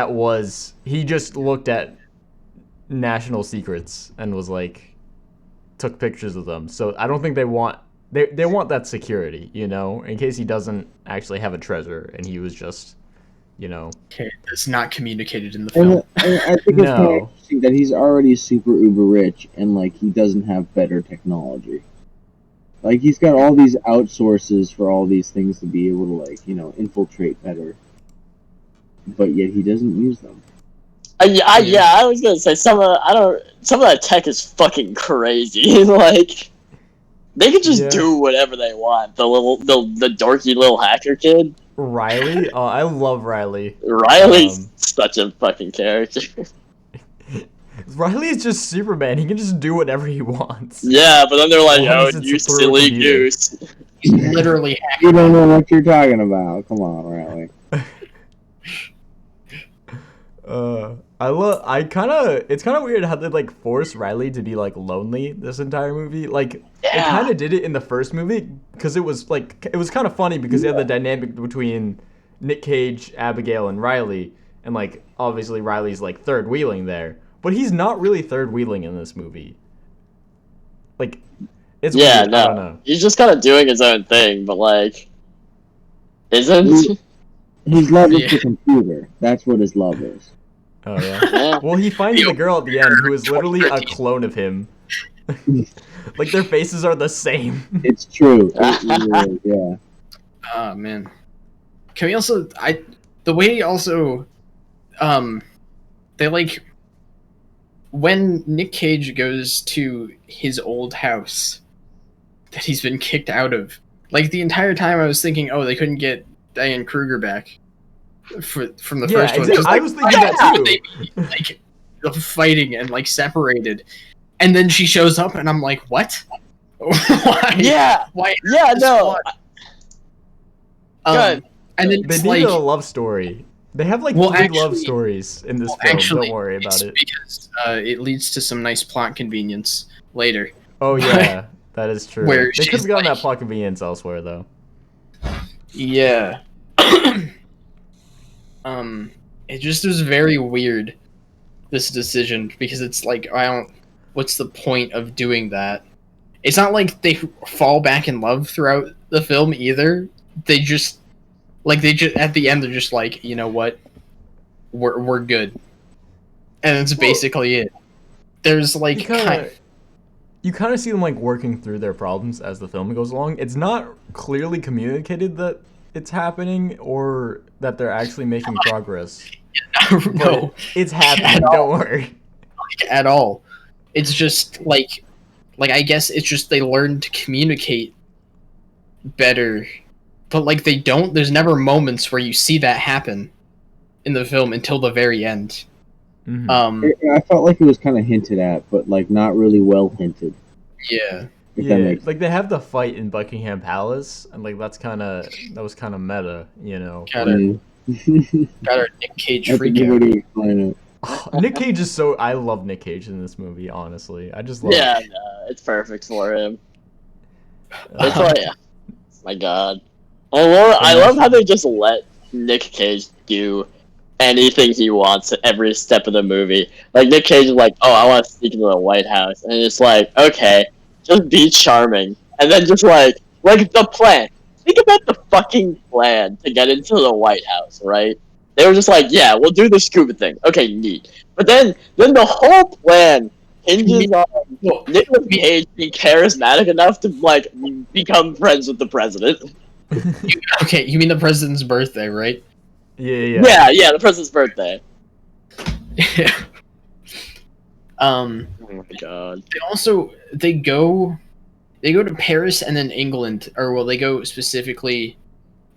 he just looked at national secrets and was like, took pictures of them. So I don't think they want that security, in case he doesn't actually have a treasure and he was just, Okay, that's not communicated in the And film. I think it's kind No. of interesting that he's already super uber rich and like he doesn't have better technology. Like he's got all these outsources for all these things to be able to like infiltrate better, but yet he doesn't use them. I was gonna say some of that tech is fucking crazy. Like, they could just Yeah. do whatever they want. The dorky little hacker kid, Riley. Oh, I love Riley. Riley's such a fucking character. Riley's just Superman. He can just do whatever he wants. Yeah, but then they're like, Well, "Oh, it's you through a silly computer. goose." He's literally hacking. You don't know what you're talking about. Come on, Riley. It's kind of weird how they like force Riley to be like lonely this entire movie. Like, they Yeah. kind of did it in the first movie because it was kind of funny because you had the dynamic between Nick Cage, Abigail, and Riley, and like obviously Riley's like third wheeling there, but he's not really third wheeling in this movie. Like, it's Yeah, weird. I don't no, know. he's just kind of doing his own thing, but like, isn't? His love is Yeah. the computer. That's what his love is. Oh yeah. Yeah. Well, he finds the girl at the end who is literally a clone of him. Like their faces are the same. It's true. It really is, yeah. Oh man. Can we also the way also they like when Nick Cage goes to his old house that he's been kicked out of. Like the entire time I was thinking, oh, they couldn't get Diane Kruger back from the first one. Exactly. I was thinking that too. They be, like fighting and like separated, and then she shows up, and I'm like, what? Why? Yeah. Why? Yeah. No. Good. And then They it's needed like, a love story. They have like Well, three actually- love stories in this film. Don't worry about it's it. because it leads to some nice plot convenience later. Oh yeah, that is true. Where They could she's have gotten like- that plot convenience elsewhere though. Yeah. It just was very weird, this decision, because it's like, what's the point of doing that? It's not like they fall back in love throughout the film either. They just at the end they're just like, you know what? We're good. And that's basically it. There's like You kind of see them like working through their problems as the film goes along. It's not clearly communicated that it's happening or that they're actually making progress. no, It's happening. Don't worry. at all. It's just like I guess it's just they learn to communicate better, but like they don't. There's never moments where you see that happen in the film until the very end. Mhm. I felt like it was kind of hinted at, but like not really well hinted. Yeah. If that Yeah, makes like they have the fight in Buckingham Palace, and like that was kind of meta, you know. Got our Nick Cage I freak think out. nobody explain it. Nick Cage is so. I love Nick Cage in this movie. Honestly, I just love. Yeah. No, it's perfect for him. It's like, my God. I love how they just let Nick Cage do anything he wants at every step of the movie. Like, Nick Cage is like, oh, I want to sneak into the White House. And it's like, okay, just be charming. And then just like the plan. Think about the fucking plan to get into the White House, right? They were just like, yeah, we'll do the scuba thing. Okay, neat. But then the whole plan hinges on Nicolas Cage being charismatic enough to, like, become friends with the president. Okay, you mean the president's birthday, right? Yeah. Yeah, the president's birthday. Oh my God. They go to Paris and then England, or well, they go specifically.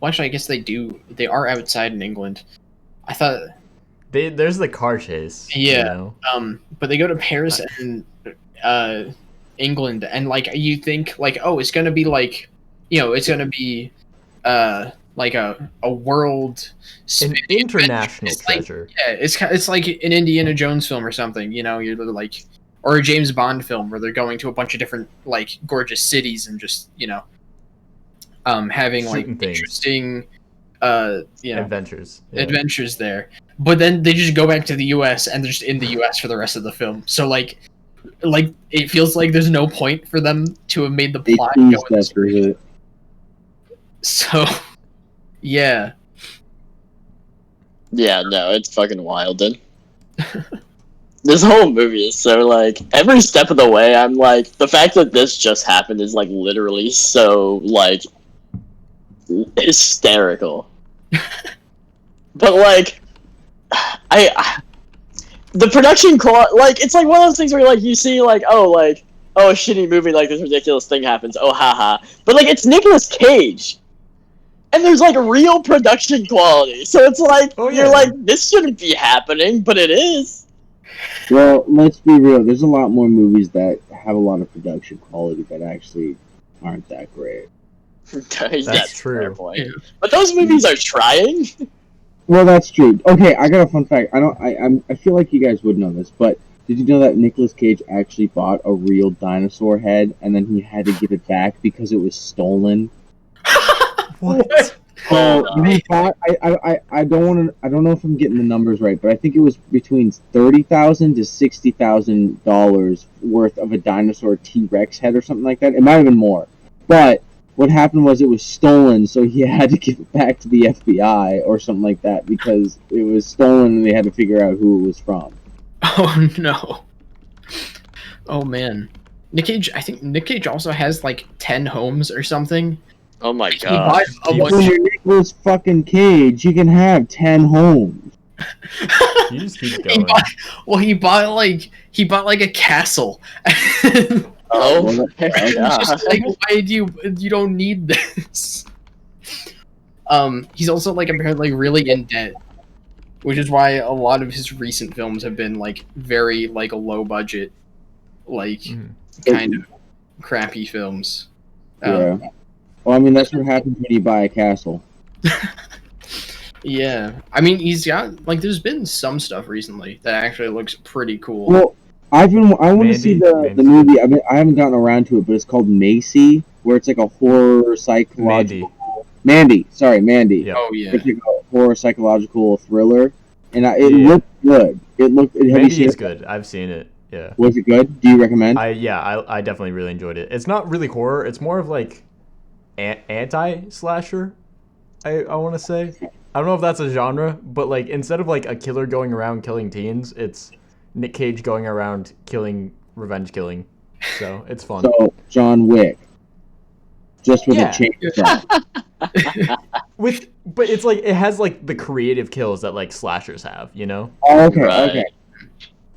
Well, actually, I guess they do. They are outside in England. I thought. There's the car chase. Yeah. You know? But they go to Paris and England, and like you think like, oh, it's gonna be like, it's gonna be like a world An international treasure. Yeah, it's like an Indiana Jones film or something, you're like, or a James Bond film where they're going to a bunch of different like gorgeous cities and just having like Shooting things. interesting Adventures. Yeah. adventures there. But then they just go back to the US and they're just in the US for the rest of the film. So like it feels like there's no point for them to have made the They plot teased go in that this for it. So yeah. Yeah, no, it's fucking wild, dude. This whole movie is so, like, every step of the way, I'm like, the fact that this just happened is, like, literally so, like, hysterical. But, like, the production quality, like, it's like one of those things where, like, you see, like, oh, a shitty movie, like, this ridiculous thing happens, oh, haha. But, like, it's Nicolas Cage. And there's, like, real production quality. So it's like, you're like, this shouldn't be happening, but it is. Well, let's be real. There's a lot more movies that have a lot of production quality that actually aren't that great. That's true. Fair point. Yeah. But those movies are trying. Well, that's true. Okay, I got a fun fact. I feel like you guys would know this, but did you know that Nicolas Cage actually bought a real dinosaur head and then he had to give it back because it was stolen? What? So he bought. I don't know if I'm getting the numbers right, but I think it was between $30,000 to $60,000 worth of a dinosaur T-Rex head or something like that. It might have been more, but what happened was it was stolen, so he had to give it back to the FBI or something like that because it was stolen and they had to figure out who it was from. Oh no. Oh man. I think Nick Cage also has like 10 homes or something. Oh my He god. buys a When bunch you're Nicolas fucking Cage, you can have 10 homes. You just keep he going. bought like a castle. Oh Well, my It's god. just like, why do you don't need this? He's also like apparently like really in debt, which is why a lot of his recent films have been like very like low budget, like kind of crappy films. Yeah. Well, I mean, that's what happens when you buy a castle. Yeah, I mean he's got like there's been some stuff recently that actually looks pretty cool. Well, I want to see the Mandy. movie. I haven't gotten around to it, but it's called Macy, where it's like a horror psychological. Mandy. Sorry, Mandy. Yep. Oh yeah, It's like a horror psychological thriller, and it Yeah. looked good. Have you Mandy seen is it? good. I've seen it. Yeah. Was it good? Do you recommend? I definitely really enjoyed it. It's not really horror. It's more of like anti-slasher. I want to say. I don't know if that's a genre, but like instead of like a killer going around killing teens, it's Nick Cage going around revenge killing. So it's fun. So John Wick, just with Yeah. a chainsaw. But it's like it has like the creative kills that like slashers have, you know? Oh, okay, Right. okay.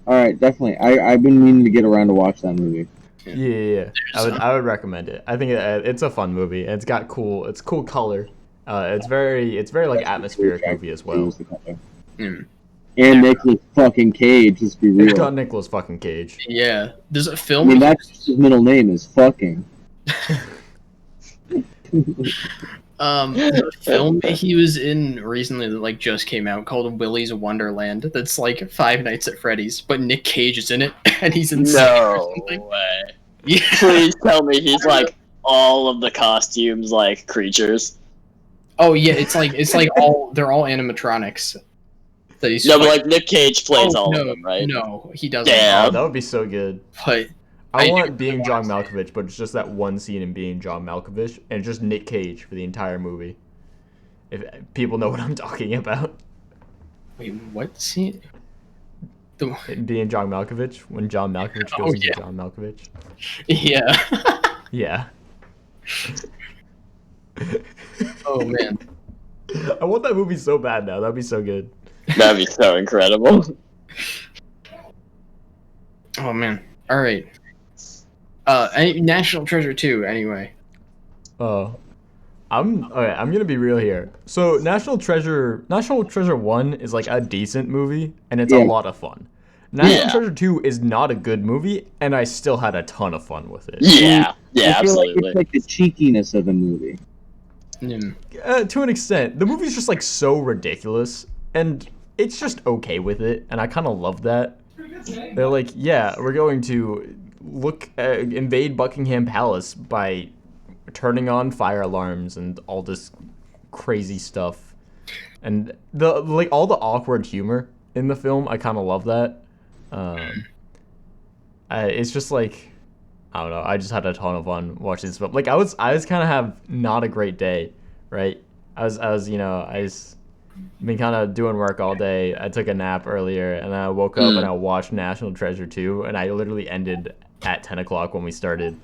All right, definitely. I've been meaning to get around to watch that movie. Yeah. I would recommend it. I think it's a fun movie. It's got cool color. It's very like atmospheric movie as well. Mm. And Nicolas fucking Cage, let's be It's real. got Nicolas fucking Cage. yeah. There's a I film. mean, that's just his middle name is fucking. The film he was in recently that like just came out called Willy's Wonderland. That's like Five Nights at Freddy's, but Nick Cage is in it, and he's insane. No or something. way. Yeah. Please tell me he's like all of the costumes like creatures. Oh yeah, it's like they're all animatronics. That he's No, but like Nick Cage plays all no, of them, right? No, he doesn't. Damn. Oh, that would be so good. But I I want do Being wanna John see it. Malkovich, but it's just that one scene in Being John Malkovich, and just Nick Cage for the entire movie. If people know what I'm talking about. Wait, what scene? The, In Being John Malkovich, when John Malkovich goes Oh, into yeah. John Malkovich. yeah. Yeah. Oh man. I want that movie so bad now. That'd be so good. That'd be so incredible. Oh man. All right. National Treasure 2. Anyway. I'm gonna be real here. So National Treasure 1 is like a decent movie, and it's a Yeah. lot of fun. National Yeah. Treasure 2 is not a good movie, and I still had a ton of fun with it. Yeah, yeah, I feel like absolutely. it's like the cheekiness of the movie. To an extent, the movie's just like so ridiculous, and it's just okay with it, and I kind of love that. They're like, yeah, we're going to invade Buckingham Palace by turning on fire alarms and all this crazy stuff, and all the awkward humor in the film. I kind of love that. It's just like, I don't know. I just had a ton of fun watching this film. Like I was kind of have not a great day, right? I was been kind of doing work all day. I took a nap earlier, and I woke up and I watched National Treasure 2, and I literally ended at 10 o'clock when we started.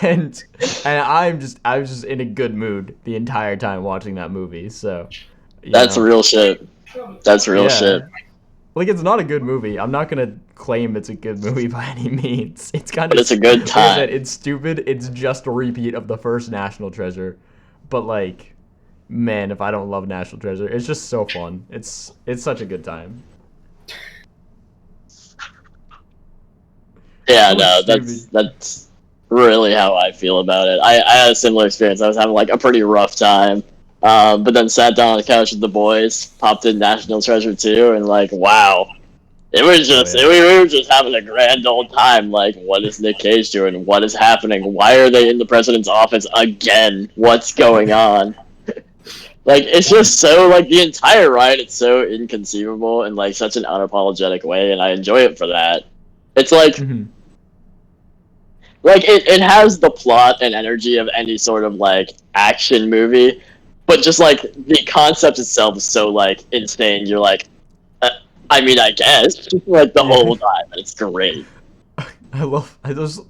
And I was just in a good mood the entire time watching that movie. So That's real shit. That's real shit. Like, it's not a good movie. I'm not gonna claim it's a good movie by any means. It's kind But of. it's a good time. It's stupid. It's just a repeat of the first National Treasure, but like, man, if I don't love National Treasure, it's just so fun. It's such a good time. Yeah, So no, stupid. that's really how I feel about it. I had a similar experience. I was having like a pretty rough time, but then sat down on the couch with the boys, popped in National Treasure 2, and like, wow, it was just yeah. we were just having a grand old time. Like, what is Nick Cage doing? What is happening? Why are they in the president's office again? What's going on? Like, it's just so, like, the entire ride, it's so inconceivable in, like, such an unapologetic way, and I enjoy it for that. It's like, Mhm. like it has the plot and energy of any sort of like action movie, but just like the concept itself is so like insane. You're like, I mean, I guess like the whole time, and it's great. I just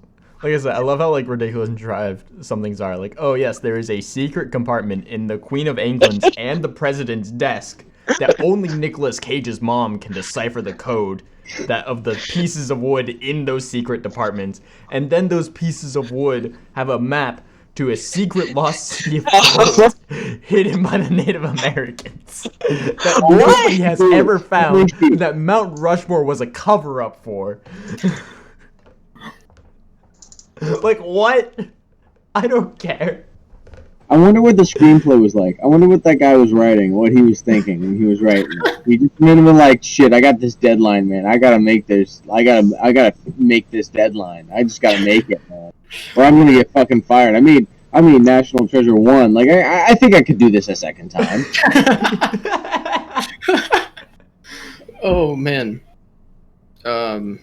like I said, I love how like ridiculous and drive some things are. Like, oh yes, there is a secret compartment in the Queen of England's and the President's desk that only Nicolas Cage's mom can decipher the code that of the pieces of wood in those secret departments, and then those pieces of wood have a map to a secret lost city of gold hidden by the Native Americans that nobody has ever found, that Mount Rushmore was a cover-up for. Like, what? I don't care. I wonder what the screenplay was like. I wonder what that guy was writing, what he was thinking when he was writing it. He just made him like, shit, I got this deadline, man. I gotta make this. I gotta make this deadline. I just gotta make it, man. Or I'm gonna get fucking fired. I mean, National Treasure 1. Like, I think I could do this a second time. Oh man. Man,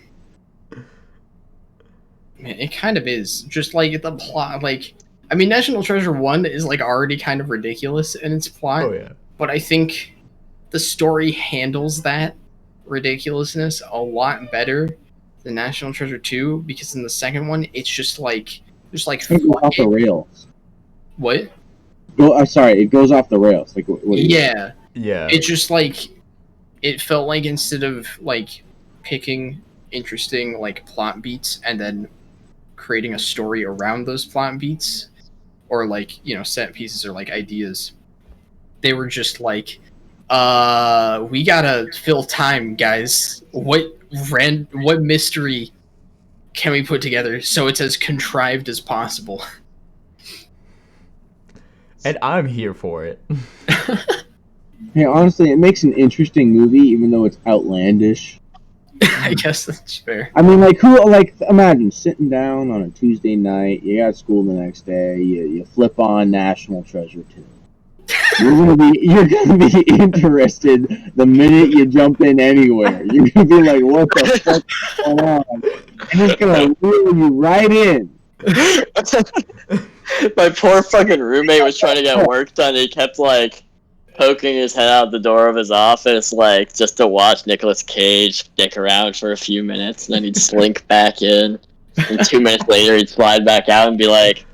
it kind of is. Just like the plot, like, I mean, National Treasure 1 is like already kind of ridiculous in its plot. Oh yeah. But I think the story handles that ridiculousness a lot better than National Treasure 2, because in the second one, it's just like It goes off the rails. What? Sorry, it goes off the rails. Like, what Yeah. Yeah. It's just like, it felt like instead of like picking interesting like plot beats and then creating a story around those plot beats, or like, you know, set pieces or like ideas, they were just like, we gotta fill time, guys. What mystery can we put together so it's as contrived as possible? And I'm here for it. Hey, honestly, it makes an interesting movie, even though it's outlandish. I guess that's fair. I mean, imagine sitting down on a Tuesday night, you got school the next day, you flip on National Treasure 2. You're gonna be interested the minute you jump in anywhere. You're gonna be like, what the fuck is going on? And it's gonna reel you right in. My poor fucking roommate was trying to get work done. He kept like poking his head out the door of his office, like just to watch Nicolas Cage dick around for a few minutes, and then he'd slink back in. And 2 minutes later, he'd slide back out and be like,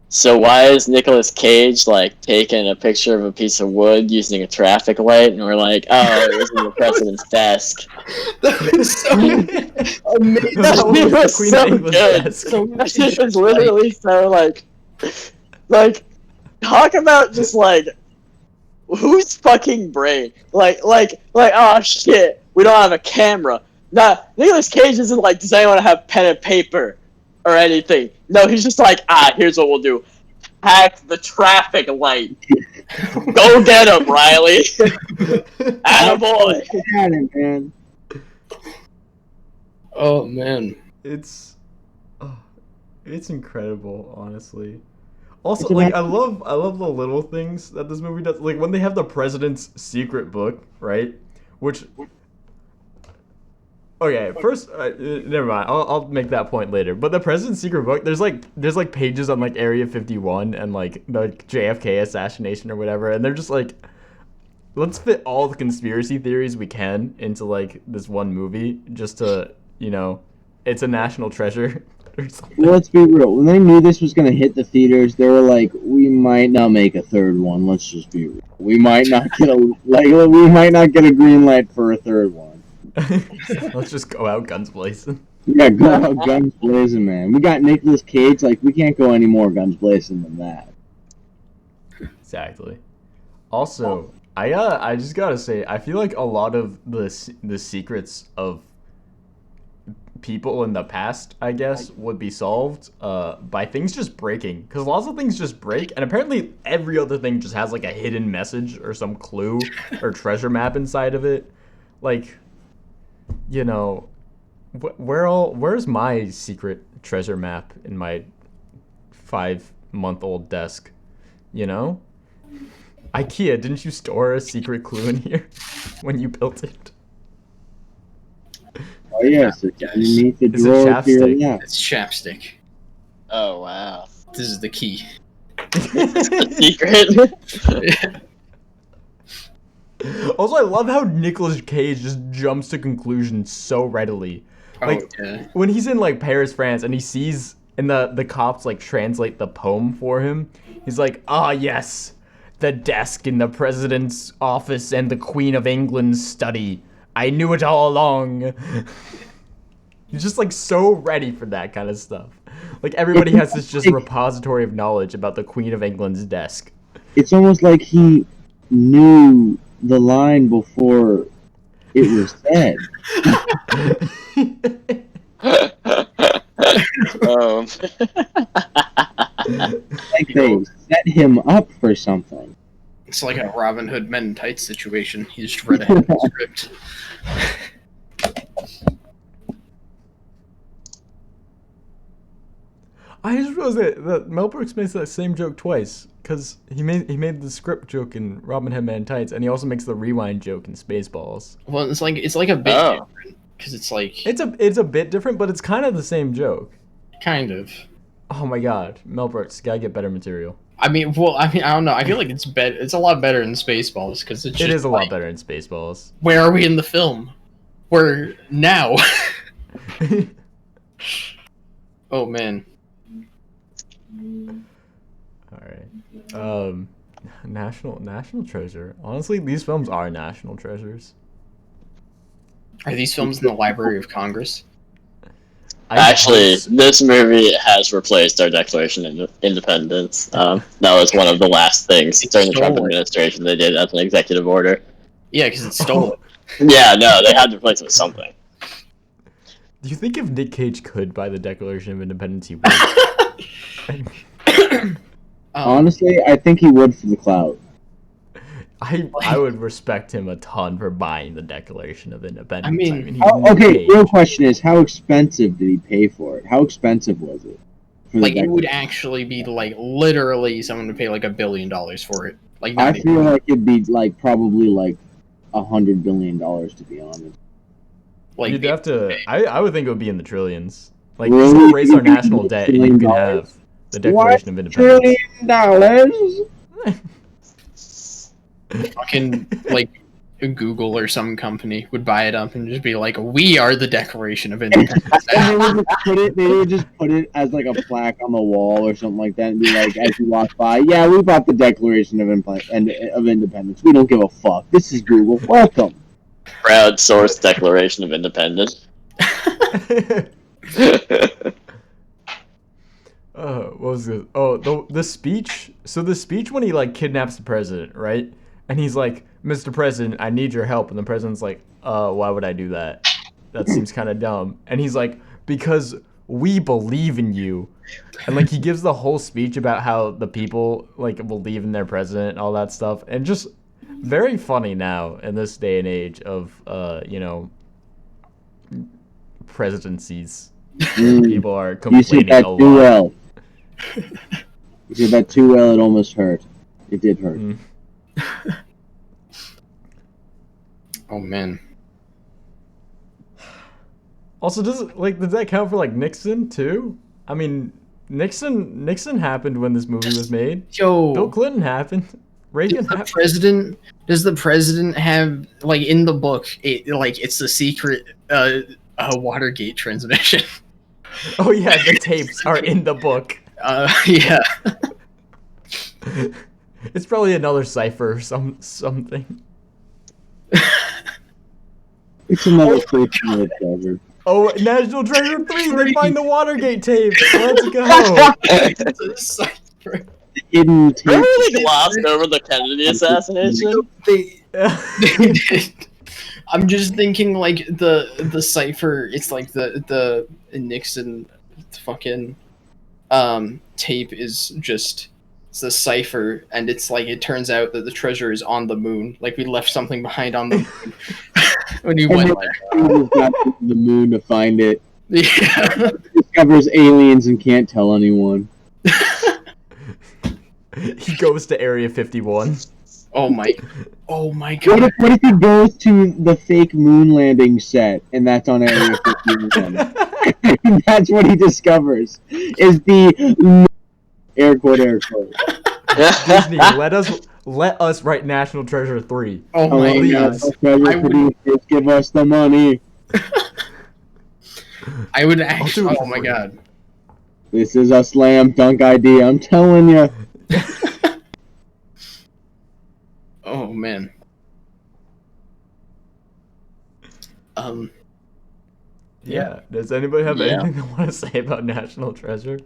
"So why is Nicolas Cage like taking a picture of a piece of wood using a traffic light?" And we're like, "Oh, it was in the president's desk." That was so amazing. That was so good. It was literally so like talk about just like whose fucking brain? Like, oh shit, we don't have a camera. Nah, Nicolas Cage isn't like, does anyone have pen and paper or anything? No, he's just like, here's what we'll do. Hack the traffic light. Go get him, Riley. Attaboy. Got it, man. Oh man. It's incredible, honestly. Also, like, I love the little things that this movie does. Like, when they have the president's secret book, right? Which, okay, first, never mind. I'll make that point later. But the president's secret book, there's like pages on like Area 51 and like the JFK assassination or whatever, and they're just like, let's fit all the conspiracy theories we can into like this one movie, just to, you know, it's a national treasure. Well, let's be real. When they knew this was going to hit the theaters, they were like, "We might not make a third one. Let's just be real. We might not get a green light for a third one. Let's just go out guns blazing." Yeah, go out guns blazing, man. We got Nicolas Cage. Like, we can't go any more guns blazing than that. Exactly. Also, I just gotta say, I feel like a lot of the secrets of people in the past, I guess, would be solved by things just breaking, because lots of things just break, and apparently every other thing just has like a hidden message or some clue or treasure map inside of it. Like, you know, where's my secret treasure map in my 5-month-old desk? You know, IKEA, didn't you store a secret clue in here when you built it? Oh yes, it's underneath the It's a drawer to your chapstick. left. It's chapstick. Oh wow. This is the key. Secret. Also, I love how Nicolas Cage just jumps to conclusions so readily. Like, when he's in, like, Paris, France, and he sees, and the cops, like, translate the poem for him, he's like, ah, yes, the desk in the president's office and the Queen of England's study. I knew it all along. He's just, like, so ready for that kind of stuff. Like, everybody has this just repository of knowledge about the Queen of England's desk. It's almost like he knew the line before it was said. Like they set him up for something. It's like a Robin Hood Men in Tights situation. He just read ahead of the script. I just realized that Mel Brooks makes that same joke twice, because he made the script joke in Robin Hood Men in Tights, and he also makes the rewind joke in Spaceballs. Well, it's like a bit different, because it's like it's a bit different, but it's kind of the same joke. Kind of. Oh my god, Mel Brooks, gotta get better material. I mean, I don't know. I feel like it's a lot better in Spaceballs, because it's just, it is a lot better in Spaceballs. Where are we in the film? We're now. Oh man. All right. National treasure. Honestly, these films are national treasures. Are these films in the Library of Congress? Actually, this movie has replaced our Declaration of Independence. That was one of the last things during the Trump administration they did as an executive order. Yeah, because it's stolen. Yeah, no, they had to replace it with something. Do you think if Nick Cage could buy the Declaration of Independence, he would? Honestly, I think he would for the clout. I would respect him a ton for buying the Declaration of Independence. I mean okay, real question is, how expensive did he pay for it? How expensive was it? Like, it would actually be, like, literally someone would pay, like, $1 billion for it. Like, I feel like it'd be, like, probably, like, $100 billion, to be honest. Like, you'd have to... I would think it would be in the trillions. Like, Really? just erase our national debt, and you can have the Declaration of Independence. $1 trillion? Fucking, like, Google or some company would buy it up and just be like, we are the Declaration of Independence. They would just put it as, like, a plaque on the wall or something like that and be like, as you walk by, yeah, we bought the Declaration of Independence. We don't give a fuck. This is Google. Welcome. Crowdsourced Declaration of Independence. What was this? Oh, the speech. So the speech when he, like, kidnaps the president, right? And he's like, Mr. President, I need your help. And the president's like, why would I do that? That seems kind of dumb. And he's like, because we believe in you. And, like, he gives the whole speech about how the people, like, believe in their president and all that stuff. And just very funny now in this day and age of, presidencies. People are complaining a lot. Too well. You said that too well, it almost hurt. It did hurt. Oh man. Also, does that count for, like, Nixon too? I mean, Nixon happened when this movie was made. Yo, Bill Clinton happened. Reagan happened. Does the president have, like, in the book, it's the secret Watergate transmission? Oh yeah, the tapes are in the book. Yeah. It's probably another cipher or something. It's another national treasure. Oh, National Treasure 3! They find the Watergate tapes! Let's go! It's a cipher. Hidden tape. Remember they glossed over the Kennedy assassination? They did. I'm just thinking, like, the cipher, it's like the Nixon fucking tape is just, it's the cipher, and it's like, it turns out that the treasure is on the moon. Like, we left something behind on the moon when you went there. He got to the moon to find it. Yeah. Discovers aliens and can't tell anyone. He goes to Area 51. Oh my god. What if he goes to the fake moon landing set and that's on Area 51? That's what he discovers. Is the air quote. Disney, let us write National Treasure 3. Oh my please. god. Treasure I would- producers, give us the money. I would do actually. it for Oh my free. god. This is a slam dunk idea. I'm telling you. Oh man. Yeah. Does anybody have Yeah. anything they want to say about National Treasure?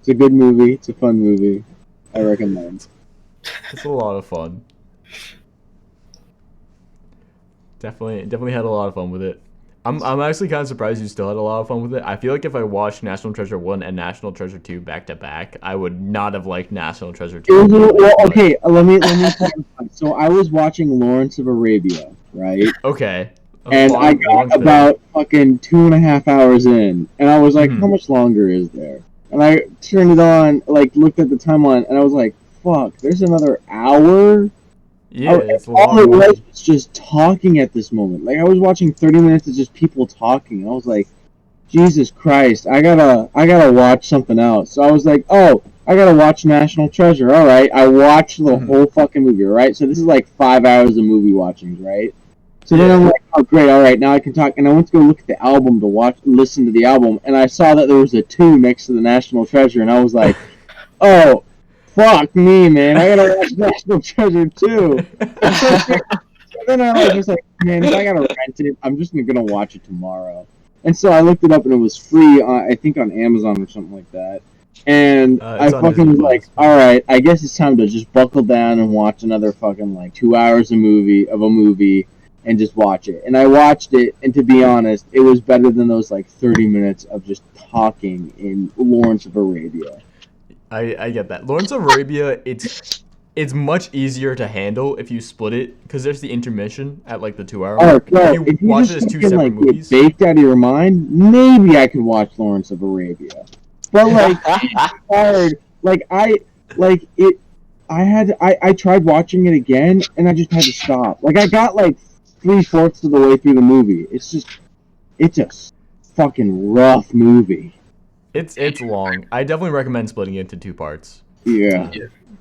It's a good movie. It's a fun movie. I recommend. It's a lot of fun. Definitely had a lot of fun with it. I'm actually kind of surprised you still had a lot of fun with it. I feel like if I watched National Treasure 1 and National Treasure 2 back to back, I would not have liked National Treasure 2. It was well, okay. Let me clarify. So I was watching Lawrence of Arabia, right? Okay. And I got about fucking 2.5 hours in, and I was like, Mhm. how much longer is there? And I turned it on, like looked at the timeline, and I was like, fuck, there's another hour? Yeah, it's a All lot it more. was just talking at this moment. Like I was watching 30 minutes of just people talking. I was like, Jesus Christ, I gotta watch something else. So I was like, oh, I gotta watch National Treasure. All right, I watched the Mhm. whole fucking movie. Right, so this is like 5 hours of movie watchings, right? So then Yeah. I'm like, oh great, all right, now I can talk. And I went to go look at the album to listen to the album, and I saw that there was a 2 next to the National Treasure, and I was like, oh, fuck me, man, I gotta watch National Treasure too. So then I was like, man, if I gotta rent it, I'm just gonna watch it tomorrow. And so I looked it up, and it was free, I think on Amazon or something like that. And I It's on fucking Disney was like, Plus. all right, I guess it's time to just buckle down and watch another fucking like 2 hours of a movie, and just watch it. And I watched it, and to be honest, it was better than those like 30 minutes of just talking in Lawrence of Arabia. I get that. Lawrence of Arabia, it's much easier to handle if you split it, because there's the intermission at like the 2 hour Oh, mark. no, If you watch just it as two fucking, separate like, movies. get baked out of your mind, maybe I could watch Lawrence of Arabia. But like, it's hard. Like I tried watching it again, and I just had to stop. Like I got like 3/4 of the way through the movie. It's a fucking rough movie. It's long. I definitely recommend splitting it into 2 parts Yeah.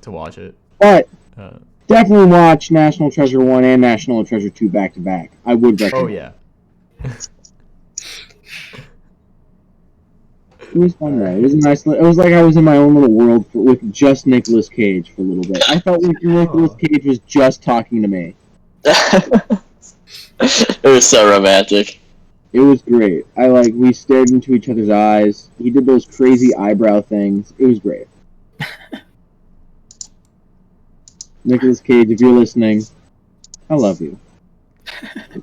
to watch it. But Uh, definitely watch National Treasure 1 and National Treasure 2 back to back. I would recommend. oh yeah. It was fun though. It was a nice. It was like I was in my own little world with just Nicolas Cage for a little bit. I felt like Nicolas Cage was just talking to me. It was so romantic. It was great. We stared into each other's eyes. He did those crazy eyebrow things. It was great. Nicolas Cage, if you're listening, I love you.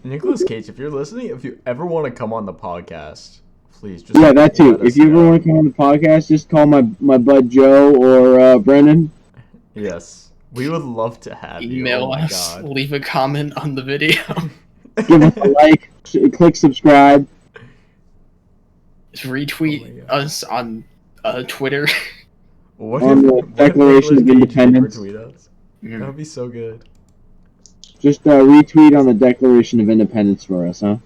Nicolas Cage, if you're listening, if you ever want to come on the podcast, please just Yeah, that too. let us If you ever know. want to come on the podcast, just call my bud Joe or Brendan. Yes, we would love to have you. Email Oh my us. God. Leave a comment on the video. Give us a like. Click subscribe. Retweet Oh my God. us on Twitter. What On the what if Declaration of Nicolas Cage did Independence. retweet us? That would be so good. Just retweet on the Declaration of Independence for us, huh?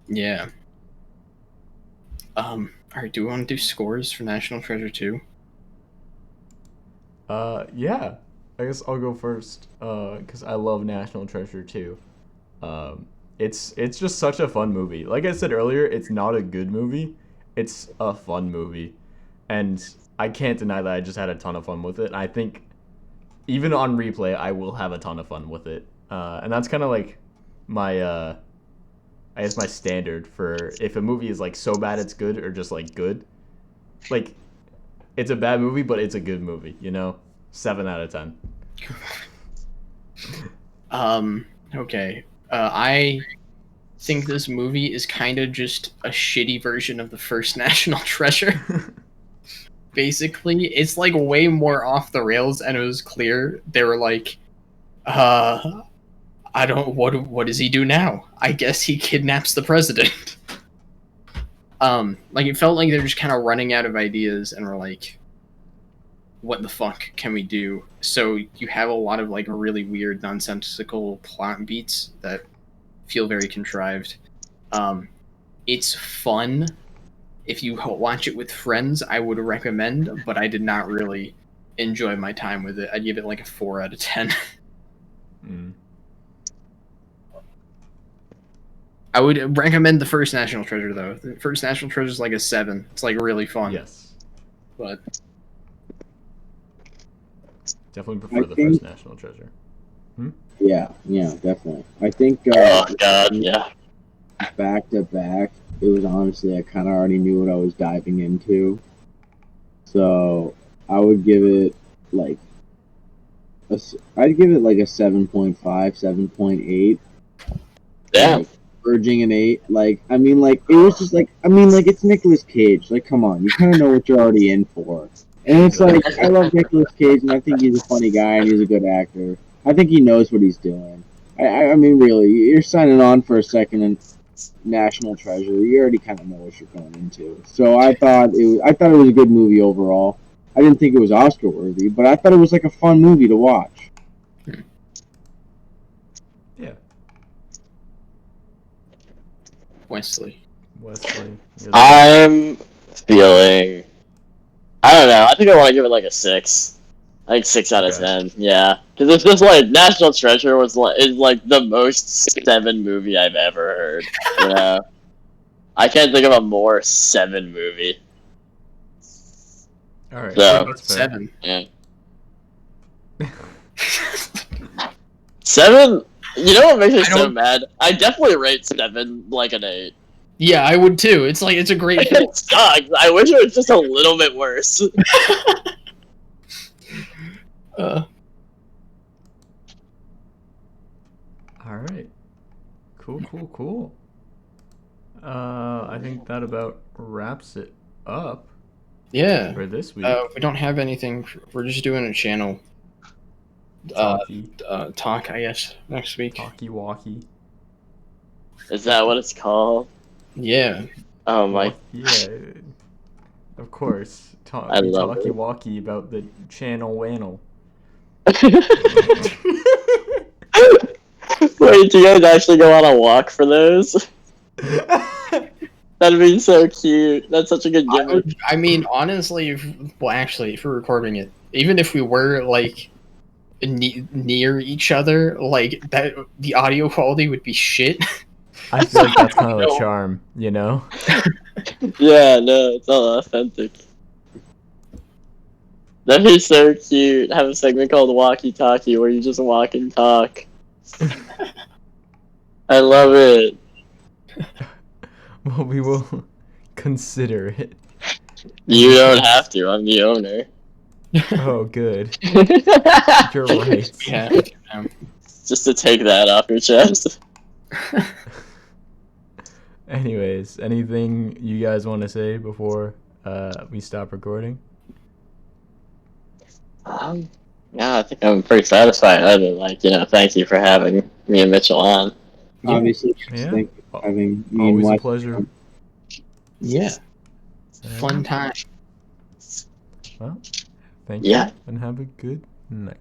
Yeah. Alright, do we want to do scores for National Treasure 2? Yeah. I guess I'll go first. Because I love National Treasure 2. It's just such a fun movie. Like I said earlier, it's not a good movie. It's a fun movie. And I can't deny that I just had a ton of fun with it. And I think even on replay, I will have a ton of fun with it. And that's kind of like my, I guess my standard for if a movie is like so bad it's good or just like good. Like, it's a bad movie, but it's a good movie, you know? 7 out of 10. Okay. I think this movie is kind of just a shitty version of the first National Treasure. Basically, it's like way more off the rails, and it was clear they were like, I don't. What does he do now? I guess he kidnaps the president. Like it felt like they're just kind of running out of ideas, and were like, what the fuck can we do? So you have a lot of like really weird, nonsensical plot beats that feel very contrived. It's fun, if you watch it with friends, I would recommend, but I did not really enjoy my time with it. I'd give it like a 4 out of 10. Mm. I would recommend the first National Treasure though. The first National Treasure is like a 7. It's like really fun. Yes. But Definitely prefer the think- first National Treasure. Yeah, definitely. I think Oh god, yeah. back to back, it was honestly I kind of already knew what I was diving into, so I would give it like I'd give it like a 7.5, 7.8. Damn. Like, verging an 8. Like, I mean, like, it was just like, I mean, like, it's Nicolas Cage. Like, come on, you kind of know what you're already in for. And it's like, I love Nicolas Cage, and I think he's a funny guy, and he's a good actor. I think he knows what he's doing. I mean, really, you're signing on for a second and National Treasure. You already kind of know what you're going into. So I thought it was a good movie overall. I didn't think it was Oscar worthy, but I thought it was like a fun movie to watch. Yeah. Wesley. I'm feeling. I don't know. I think I want to give it like a 6. I think 6 out of Okay. 10. Yeah, because it's just like National Treasure is like the most 7 movie I've ever heard. You know, I can't think of a more 7 movie. All right. So- That's fair. 7. Yeah. 7. You know what makes me I so don't- mad? I definitely rate 7 like an 8. Yeah, I would too. It's like it's a great film. It sucks. I wish it was just a little bit worse. All right. Cool. I think that about wraps it up Yeah. for this week. We don't have anything. We're just doing a channel Talkie, talk, I guess, next week. walkie. Is that what it's called? Yeah. Oh my. Yeah. Of course. I love Talkie it. walkie about the channel wannel. Wait, do you guys actually go on a walk for those? That'd be so cute. That's such a good gimmick. I mean, honestly, if we're recording it, even if we were like near each other, like that, the audio quality would be shit. I feel like that's kind of No. a charm, you know? Yeah, no, it's all authentic. That'd be so cute. Have a segment called Walkie Talkie where you just walk and talk. I love it. Well, we will consider it. You don't have to. I'm the owner. Oh, good. You're right. Yeah. Just to take that off your chest. Anyways, anything you guys want to say before we stop recording? Yeah, I think I'm pretty satisfied. Other than thank you for having me and Mitchell on. Obviously, Yeah. thank you for having me and Always a Wes. pleasure. Yeah. Fun time. Well, thank you Yeah. and have a good night.